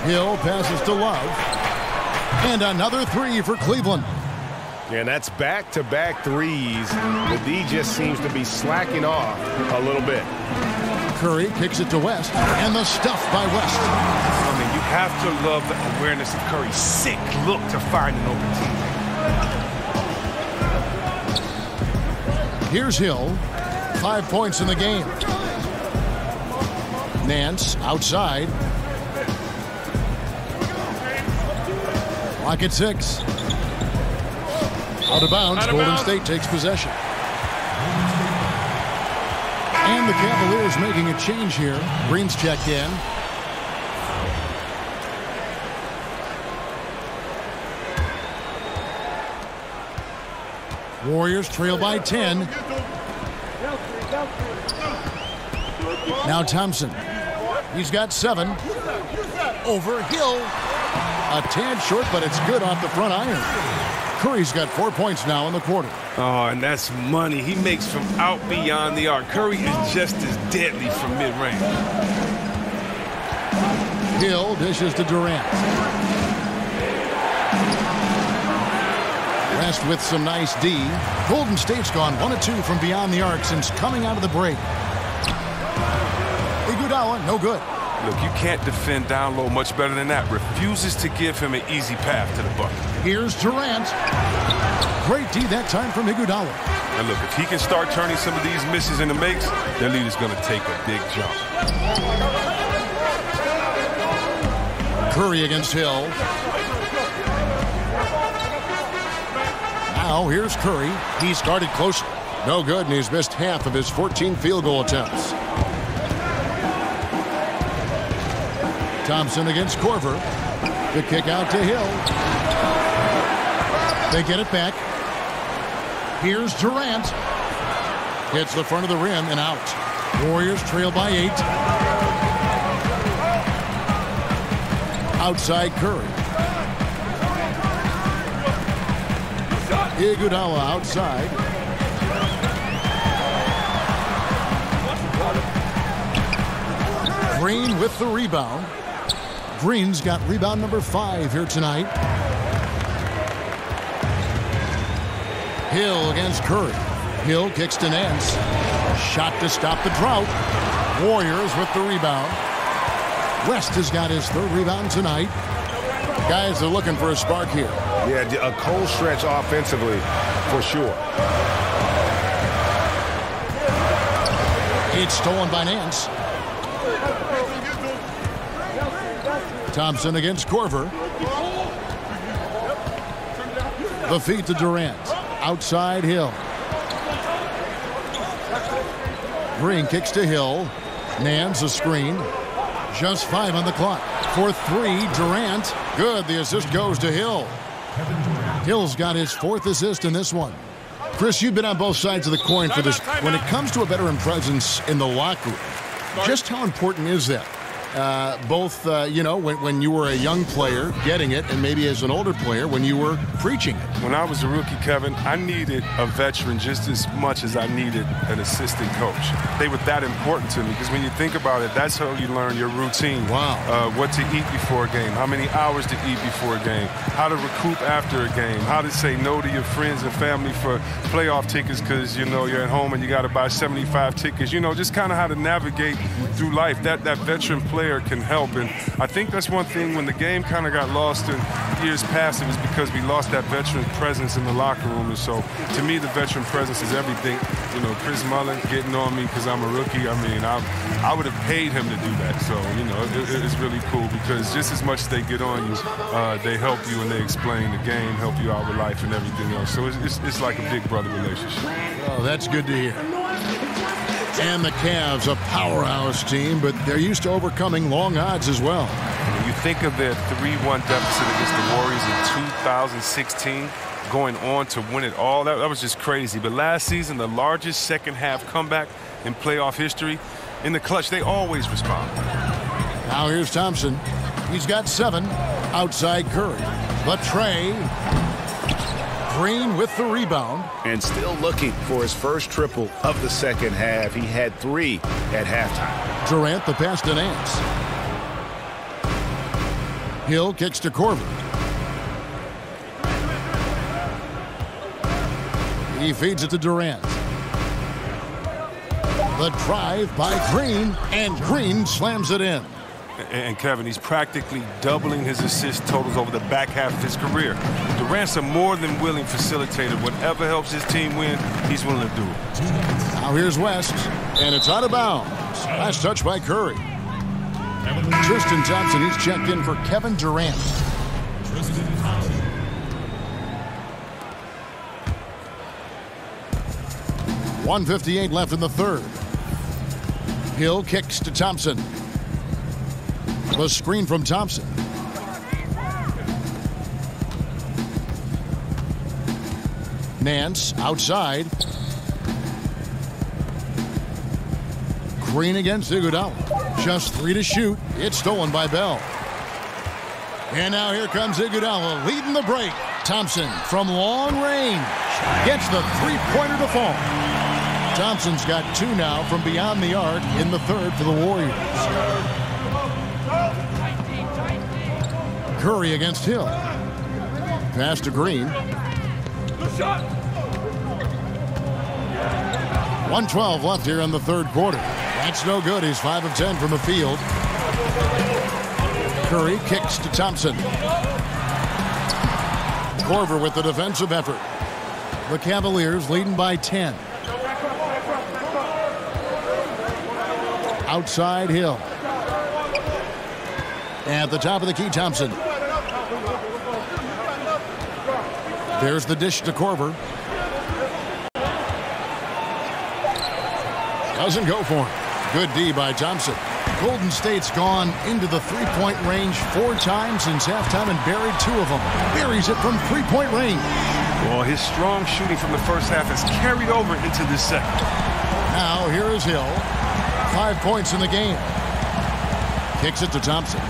Hill passes to Love. And another three for Cleveland. And that's back-to-back threes. The D just seems to be slacking off a little bit. Curry kicks it to West, and the stuff by West. I mean, you have to love the awareness of Curry's sick look to find an open team. Here's Hill. 5 points in the game. Nance outside. Clock at 6. Out of bounds. Golden State takes possession. And the Cavaliers making a change here. Green's checked in. Warriors trail by 10. Now Thompson. He's got 7. Over Hill. A tad short, but it's good off the front iron. Curry's got 4 points now in the quarter. Oh, and that's money he makes from out beyond the arc. Curry is just as deadly from mid-range. Hill dishes to Durant. West with some nice D. Golden State's gone 1 of 2 from beyond the arc since coming out of the break. Iguodala, no good. Look, you can't defend down low much better than that. Refuses to give him an easy path to the bucket. Here's Durant. Great D that time from Iguodala. And look, if he can start turning some of these misses into makes, their lead is going to take a big jump. Curry against Hill. Now here's Curry. He started close. No good, and he's missed half of his 14 field goal attempts. Thompson against Korver. The kick out to Hill. They get it back. Here's Durant. Hits the front of the rim and out. Warriors trail by 8. Outside Curry. Iguodala outside. Green with the rebound. Green's got rebound number 5 here tonight. Hill against Curry. Hill kicks to Nance. Shot to stop the drought. Warriors with the rebound. West has got his 3rd rebound tonight. Guys are looking for a spark here. Yeah, a cold stretch offensively for sure. It's stolen by Nance. Thompson against Korver. The feed to Durant. Outside Hill. Green kicks to Hill. Nance a screen. Just 5 on the clock. For 3, Durant. Good. The assist goes to Hill. Hill's got his 4th assist in this one. Chris, you've been on both sides of the coin for this. When it comes to a veteran presence in the locker room, just how important is that? Both, when you were a young player getting it, and maybe as an older player when you were preaching it. When I was a rookie, Kevin, I needed a veteran just as much as I needed an assistant coach. They were that important to me because when you think about it, that's how you learn your routine. Wow. What to eat before a game, how many hours to eat before a game, how to recoup after a game, how to say no to your friends and family for playoff tickets because, you're at home and you got to buy 75 tickets. Just kind of how to navigate through life. That veteran player can help, and I think that's one thing when the game kind of got lost in years past, it was because we lost that veteran presence in the locker room. And so to me, the veteran presence is everything. Chris Mullin getting on me because I'm a rookie. I would have paid him to do that. So it's really cool because just as much as they get on you, they help you and they explain the game, help you out with life and everything else. So it's like a big brother relationship. Oh, that's good to hear. And the Cavs, a powerhouse team, but they're used to overcoming long odds as well. When you think of their 3-1 deficit against the Warriors in 2016, going on to win it all, that was just crazy. But last season, the largest second-half comeback in playoff history, in the clutch, they always respond. Now here's Thompson. He's got 7 outside Curry. Latrey. Green with the rebound. And still looking for his first triple of the second half. He had 3 at halftime. Durant the pass to Nance. Hill kicks to Korver. He feeds it to Durant. The drive by Green, and Green slams it in. And Kevin, he's practically doubling his assist totals over the back half of his career. Durant's a more than willing facilitator. Whatever helps his team win, he's willing to do it. Now here's West, and it's out of bounds. Last touch by Curry. Tristan Thompson, he's checked in for Kevin Durant. 1:58 left in the third. Hill kicks to Thompson. The screen from Thompson. Nance outside. Green against Iguodala. Just 3 to shoot. It's stolen by Bell. And now here comes Iguodala leading the break. Thompson from long range gets the three-pointer to fall. Thompson's got 2 now from beyond the arc in the third for the Warriors. Curry against Hill. Pass to Green. 1:12 left here in the third quarter. That's no good. He's 5 of 10 from the field. Curry kicks to Thompson. Korver with the defensive effort. The Cavaliers leading by 10. Outside Hill. At the top of the key, Thompson. There's the dish to Korver. Doesn't go for him. Good D by Thompson. Golden State's gone into the three-point range 4 times since halftime and buried 2 of them. Buries it from three-point range. Well, his strong shooting from the first half has carried over into the second. Now here is Hill. 5 points in the game. Kicks it to Thompson.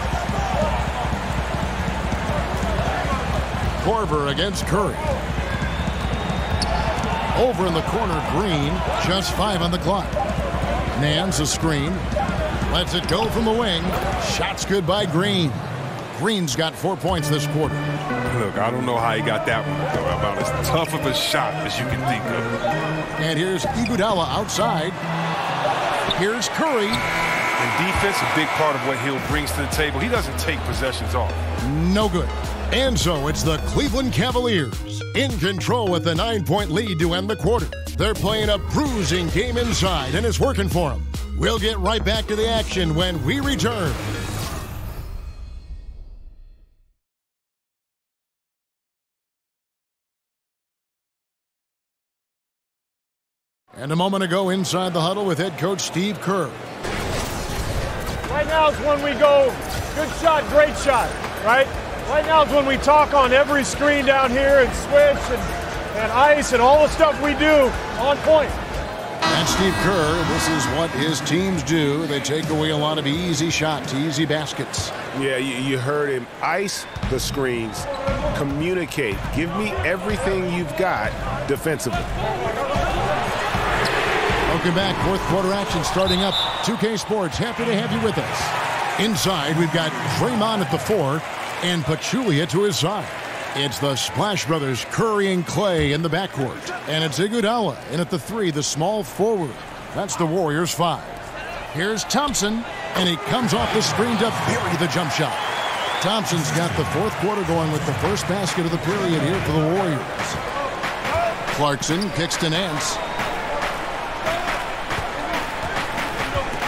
Korver against Curry. Over in the corner, Green. Just 5 on the clock. Nance a screen. Lets it go from the wing. Shot's good by Green. Green's got 4 points this quarter. Look, I don't know how he got that one, though. About as tough of a shot as you can think of. And here's Iguodala outside. Here's Curry. And defense, a big part of what Hill brings to the table. He doesn't take possessions off. No good. And so it's the Cleveland Cavaliers in control with a 9-point lead to end the quarter. They're playing a bruising game inside, and it's working for them. We'll get right back to the action when we return. And a moment ago inside the huddle with head coach Steve Kerr. Right now is when we go good shot, great shot, right? Right now is when we talk on every screen down here and switch and ice and all the stuff we do on point. And Steve Kerr, this is what his teams do. They take away a lot of easy shots, easy baskets. Yeah, you heard him. Ice the screens. Communicate. Give me everything you've got defensively. Welcome back. Fourth quarter action starting up. 2K Sports, happy to have you with us. Inside, we've got Draymond at the 4 and Pachulia to his side. It's the Splash Brothers, Curry and Klay in the backcourt. And it's Iguodala in at the 3, the small forward. That's the Warriors' 5. Here's Thompson, and he comes off the screen to bury the jump shot. Thompson's got the fourth quarter going with the first basket of the period here for the Warriors. Clarkson kicks to Nance.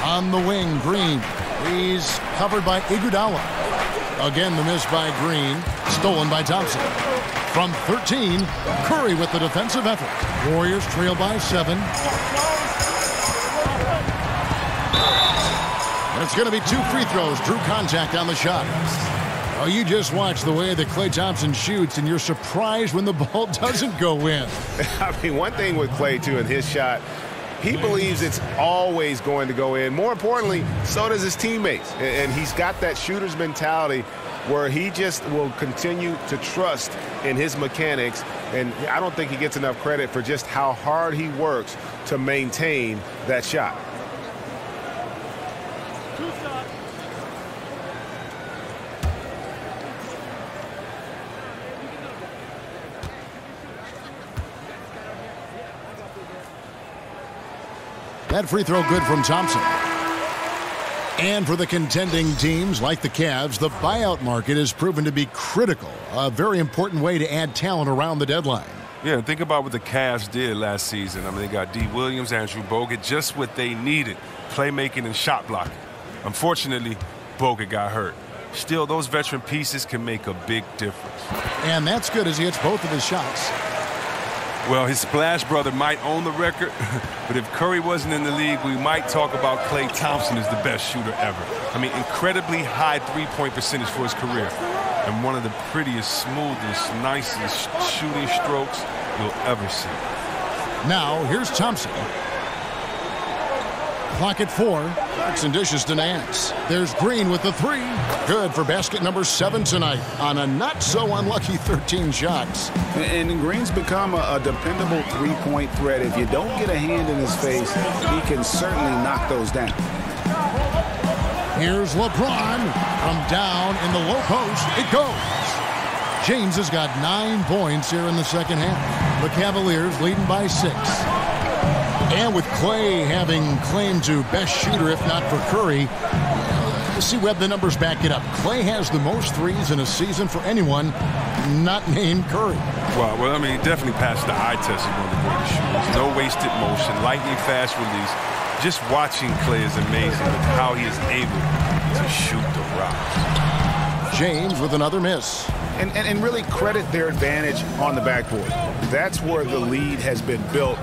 On the wing, Green. He's covered by Iguodala. Again, the miss by Green. Stolen by Thompson. From 13, Curry with the defensive effort. Warriors trail by 7. And it's going to be 2 free throws. Drew contact on the shot. Oh, you just watch the way that Klay Thompson shoots, and you're surprised when the ball doesn't go in. I mean, one thing with Klay, too, in his shot, he believes it's always going to go in. More importantly, so does his teammates. And he's got that shooter's mentality where he just will continue to trust in his mechanics. And I don't think he gets enough credit for just how hard he works to maintain that shot. That free throw good from Thompson. And for the contending teams like the Cavs, the buyout market has proven to be critical, a very important way to add talent around the deadline. Yeah, think about what the Cavs did last season. I mean, they got D. Williams, Andrew Bogut, just what they needed, playmaking and shot blocking. Unfortunately, Bogut got hurt. Still, those veteran pieces can make a big difference. And that's good as he hits both of his shots. Well, his Splash brother might own the record, but if Curry wasn't in the league, we might talk about Klay Thompson as the best shooter ever. I mean, incredibly high three-point percentage for his career, and one of the prettiest, smoothest, nicest shooting strokes you'll ever see. Now, here's Thompson. Clock at 4. Clarkson dishes to Nance. There's Green with the 3. Good for basket number 7 tonight on a not-so-unlucky 13 shots. And Green's become a dependable three-point threat. If you don't get a hand in his face, he can certainly knock those down. Here's LeBron from down in the low post. It goes. James has got 9 points here in the second half. The Cavaliers leading by 6. And with Klay having claim to best shooter, if not for Curry, let's see whether the numbers back it up. Klay has the most threes in a season for anyone not named Curry. Well, I mean, he definitely passed the eye test of one of the greatest shooters. No wasted motion, lightning fast release. Just watching Klay is amazing with how he is able to shoot the rocks. James with another miss. And really credit their advantage on the backboard. That's where the lead has been built,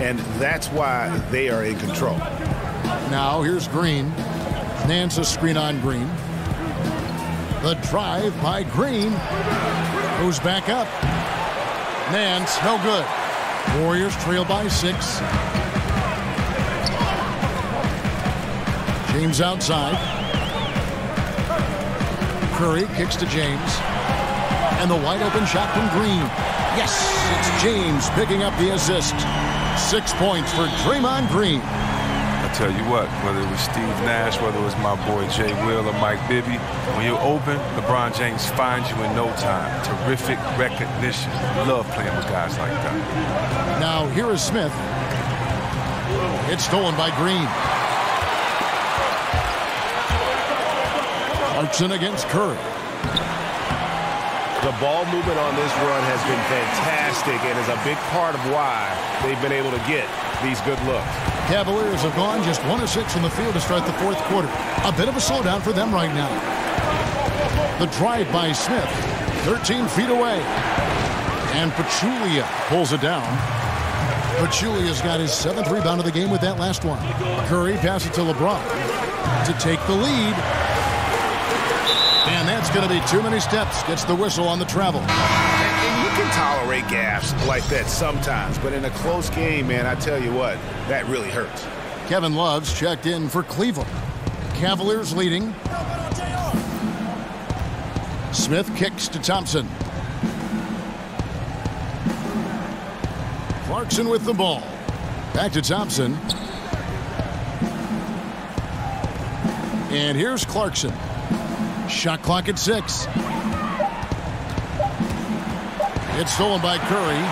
and that's why they are in control. Now here's Green. Nance a screen on Green. The drive by Green. Goes back up. Nance, no good. Warriors trail by 6. James outside. Curry kicks to James. And the wide open shot from Green. Yes, it's James picking up the assist. 6 points for Draymond Green. I tell you what, whether it was Steve Nash, whether it was my boy Jay Will or Mike Bibby, when you're open, LeBron James finds you in no time. Terrific recognition. Love playing with guys like that. Now here is Smith. It's stolen by Green. Clarkson against Curry. The ball movement on this run has been fantastic and is a big part of why they've been able to get these good looks. Cavaliers have gone just 1 of 6 from the field to start the fourth quarter. A bit of a slowdown for them right now. The drive by Smith, 13 feet away. And Pachulia pulls it down. Pachulia's got his 7th rebound of the game with that last one. Curry passes it to LeBron to take the lead. And that's going to be too many steps. Gets the whistle on the travel. And you can tolerate gaffes like that sometimes, but in a close game, man, I tell you what, that really hurts. Kevin Love's checked in for Cleveland. Cavaliers leading. Smith kicks to Thompson. Clarkson with the ball. Back to Thompson. And here's Clarkson. Shot clock at 6. It's stolen by Curry.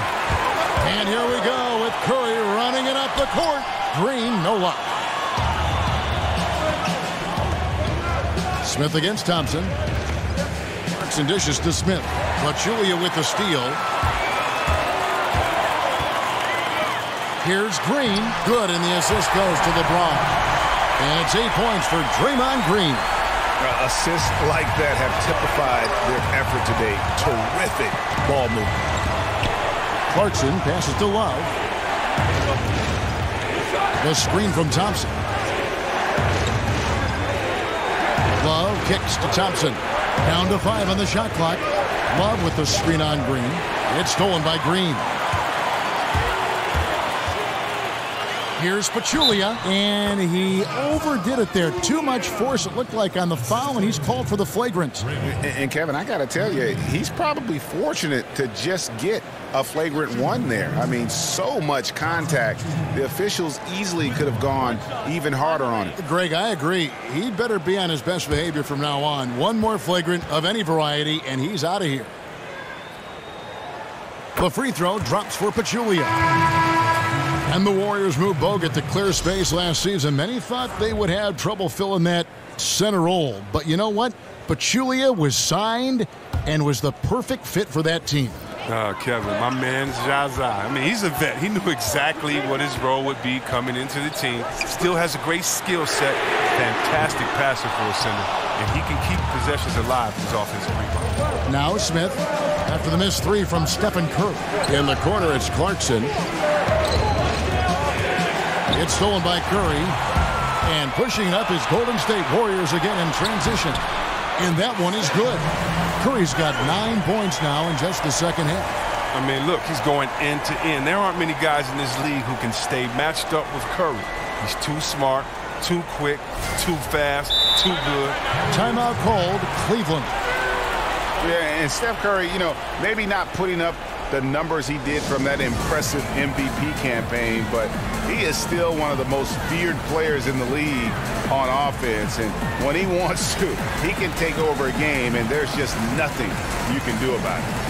And here we go with Curry running it up the court. Green, no luck. Smith against Thompson. Clarkson dishes to Smith. Pachulia with the steal. Here's Green. Good, and the assist goes to LeBron. And it's 8 points for Draymond Green. Assists like that have typified their effort today. Terrific ball movement. Clarkson passes to Love. The screen from Thompson. Love kicks to Thompson. Down to 5 on the shot clock. Love with the screen on Green. It's stolen by Green. Here's Pachulia, and he overdid it there. Too much force, it looked like, on the foul, and he's called for the flagrant. And Kevin, I got to tell you, he's probably fortunate to just get a flagrant 1 there. I mean, so much contact. The officials easily could have gone even harder on it. Greg, I agree. He'd better be on his best behavior from now on. One more flagrant of any variety, and he's out of here. The free throw drops for Pachulia. And the Warriors moved Bogut to clear space last season. Many thought they would have trouble filling that center role. But you know what? Pachulia was signed and was the perfect fit for that team. Kevin, my man Zaza. I mean, he's a vet. He knew exactly what his role would be coming into the team. Still has a great skill set. Fantastic passer for a center. And he can keep possessions alive with his offensive rebound. Now Smith, after the missed 3 from Stephen Curry. In the corner, it's Clarkson. It's stolen by Curry. And pushing it up is Golden State Warriors again in transition. And that one is good. Curry's got 9 points now in just the second half. I mean, look, he's going end to end. There aren't many guys in this league who can stay matched up with Curry. He's too smart, too quick, too fast, too good. Timeout called, Cleveland. Yeah, and Steph Curry, you know, maybe not putting up the numbers he did from that impressive MVP campaign, but he is still one of the most feared players in the league on offense. And when he wants to, he can take over a game, and there's just nothing you can do about it.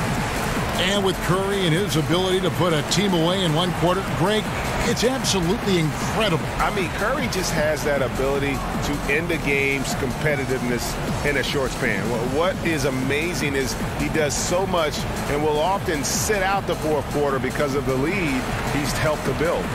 And with Curry and his ability to put a team away in 1 quarter, Greg, it's absolutely incredible. I mean, Curry just has that ability to end the game's competitiveness in a short span. What is amazing is he does so much and will often sit out the 4th quarter because of the lead he's helped to build.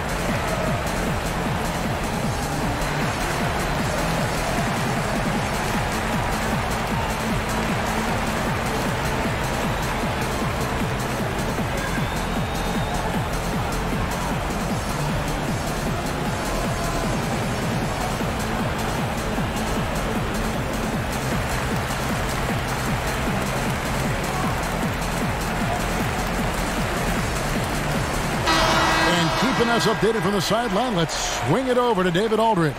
Keeping us updated from the sideline, let's swing it over to David Aldridge.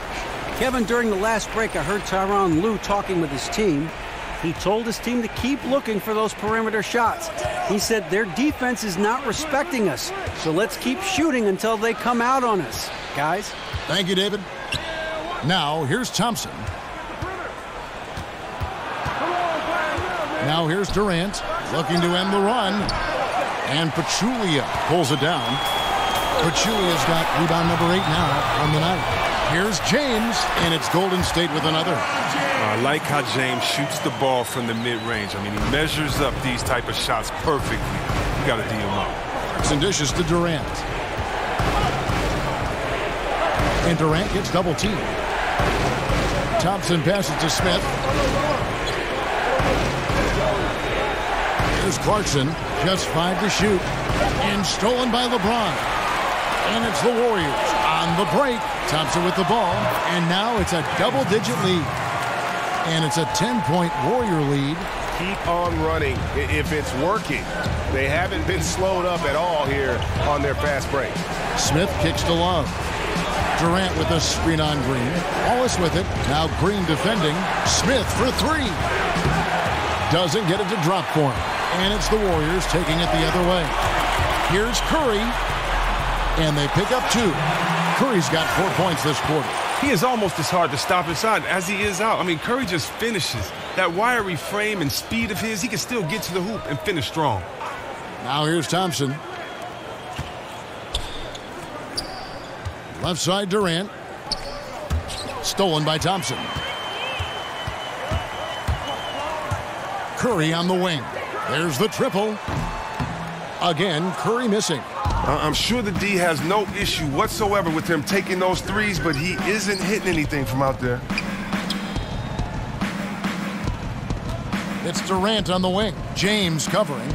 Kevin, during the last break, I heard Tyronn Lue talking with his team. He told his team to keep looking for those perimeter shots. He said their defense is not respecting us, so let's keep shooting until they come out on us. Guys? Thank you, David. Now, here's Thompson. Now here's Durant, looking to end the run. And Pachulia pulls it down. Pachulia's got rebound number 8 now on the night. Here's James, and it's Golden State with another. I like how James shoots the ball from the mid-range. I mean, he measures up these type of shots perfectly. You got to D him up. And dishes to Durant. And Durant gets double-teamed. Thompson passes to Smith. Here's Clarkson, just 5 to shoot. And stolen by LeBron. And it's the Warriors on the break. Thompson with the ball. And now it's a double-digit lead. And it's a 10-point Warrior lead. Keep on running if it's working. They haven't been slowed up at all here on their fast break. Smith kicks to Love. Durant with a screen on Green. Wallace with it. Now Green defending. Smith for three. Doesn't get it to drop for him. And it's the Warriors taking it the other way. Here's Curry. And they pick up two. Curry's got 4 points this quarter. He is almost as hard to stop inside as he is out. I mean, Curry just finishes. That wiry frame and speed of his, he can still get to the hoop and finish strong. Now here's Thompson. Left side Durant. Stolen by Thompson. Curry on the wing. There's the triple. Again, Curry missing. I'm sure the D has no issue whatsoever with him taking those threes, but he isn't hitting anything from out there. It's Durant on the wing. James covering.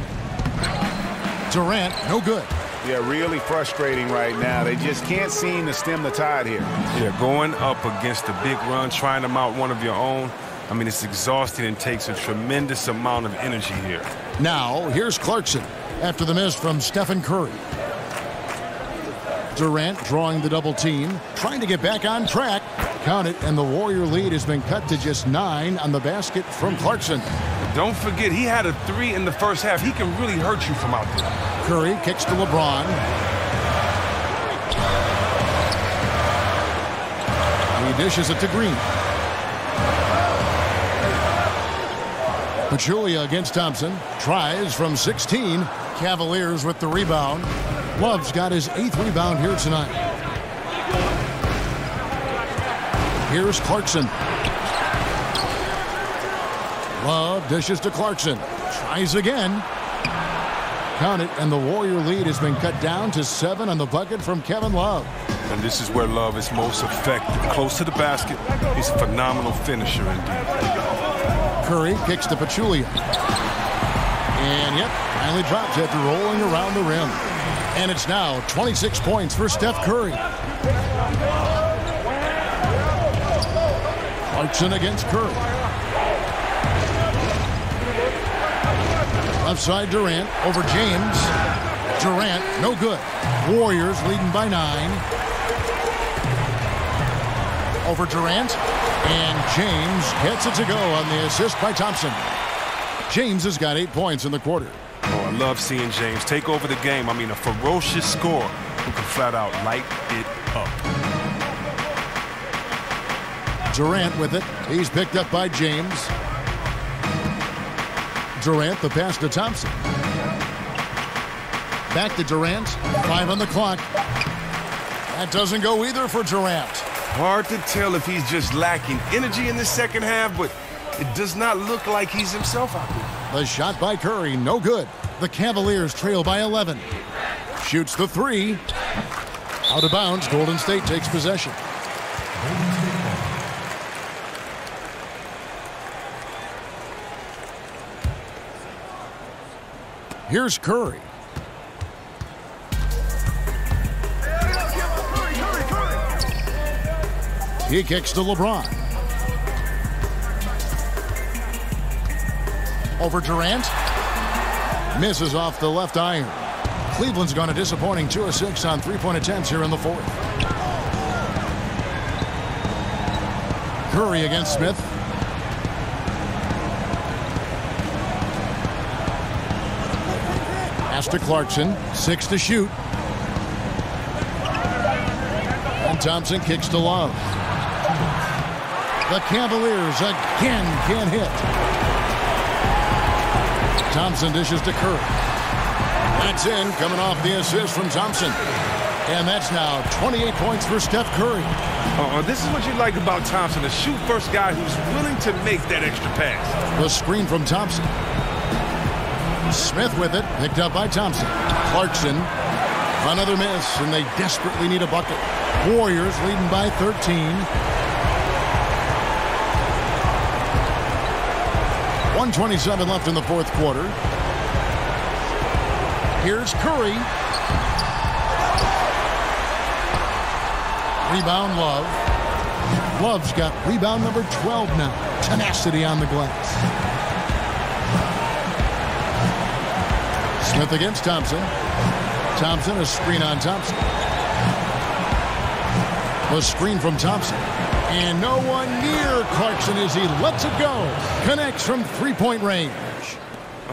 Durant, no good. Yeah, really frustrating right now. They just can't seem to stem the tide here. Yeah, going up against a big run, trying to mount one of your own. I mean, it's exhausting and takes a tremendous amount of energy here. Now, here's Clarkson after the miss from Stephen Curry. Durant drawing the double team, trying to get back on track. Count it, and the Warrior lead has been cut to just 9 on the basket from Clarkson. Don't forget, he had a 3 in the first half. He can really hurt you from out there. Curry kicks to LeBron. He dishes it to Green. Pachulia against Thompson. Tries from 16. Cavaliers with the rebound. Love's got his 8th rebound here tonight. Here's Clarkson. Love dishes to Clarkson. Tries again. Count it, and the Warrior lead has been cut down to 7 on the bucket from Kevin Love. And this is where Love is most effective. Close to the basket, he's a phenomenal finisher indeed. Curry kicks to Pachulia. And yep, finally drops after rolling around the rim. And it's now 26 points for Steph Curry. Clarkson against Curry. Left side Durant over James. Durant, no good. Warriors leading by 9. Over Durant. And James gets it to go on the assist by Thompson. James has got 8 points in the quarter. Oh, I love seeing James take over the game. I mean, a ferocious scorer who can flat out light it up. Durant with it. He's picked up by James. Durant, the pass to Thompson. Back to Durant. 5 on the clock. That doesn't go either for Durant. Hard to tell if he's just lacking energy in the second half, but it does not look like he's himself out there. The shot by Curry, no good. The Cavaliers trail by 11. Shoots the 3. Out of bounds, Golden State takes possession. Here's Curry. He kicks to LeBron. Over Durant. Misses off the left iron. Cleveland's gone a disappointing 2 of 6 on 3-point attempts here in the 4th. Curry against Smith. Pass to Clarkson. 6 to shoot. And Thompson kicks to Love. The Cavaliers again can't hit. Thompson dishes to Curry. That's in, coming off the assist from Thompson. And that's now 28 points for Steph Curry. This is what you like about Thompson, a shoot-first guy who's willing to make that extra pass. The screen from Thompson. Smith with it, picked up by Thompson. Clarkson, another miss, and they desperately need a bucket. Warriors leading by 13. 1:27 left in the 4th quarter. Here's Curry. Rebound Love. Love's got rebound number 12 now. tenacity on the glass. Smith against Thompson. Thompson, a screen on Thompson. A screen from Thompson. And no one near Clarkson as he lets it go. Connects from three-point range.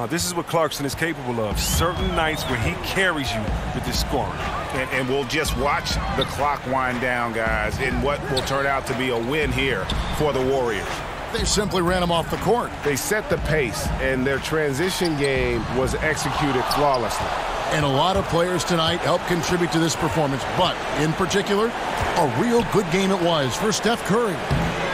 This is what Clarkson is capable of. Certain nights where he carries you with his scoring. And we'll just watch the clock wind down, guys, in what will turn out to be a win here for the Warriors. They simply ran him off the court. They set the pace, and their transition game was executed flawlessly. And a lot of players tonight helped contribute to this performance, but in particular, a real good game it was for Steph Curry.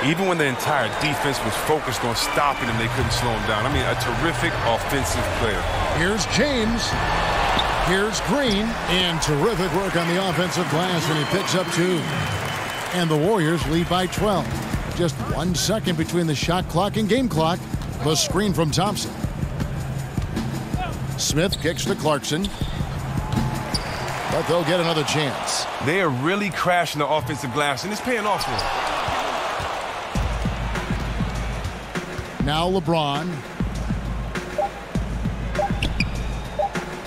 Even when the entire defense was focused on stopping him, they couldn't slow him down. I mean, a terrific offensive player. Here's James. Here's Green. And terrific work on the offensive glass, and he picks up 2. And the Warriors lead by 12. Just 1 second between the shot clock and game clock. The screen from Thompson. Smith kicks to Clarkson. But they'll get another chance. They are really crashing the offensive glass, and it's paying off for them. Now LeBron.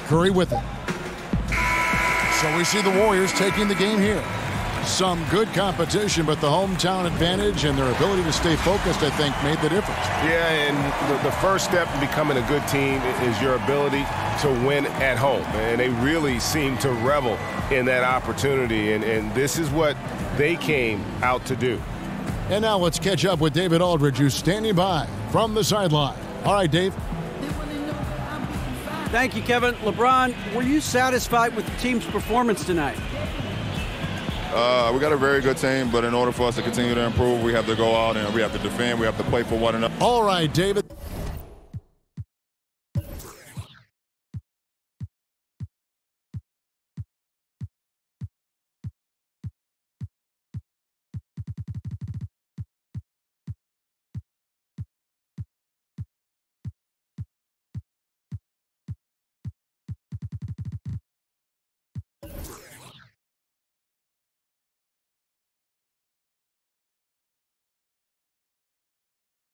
Curry with it. So we see the Warriors taking the game here. Some good competition, but the hometown advantage and their ability to stay focused, I think, made the difference. Yeah, and the first step in becoming a good team is your ability to win at home. And they really seem to revel in that opportunity, and this is what they came out to do. And now let's catch up with David Aldridge, who's standing by from the sideline. All right, Dave. Thank you, Kevin. LeBron, were you satisfied with the team's performance tonight? We got a very good team, but in order for us to continue to improve, we have to go out and we have to defend. We have to play for one another. All right, David.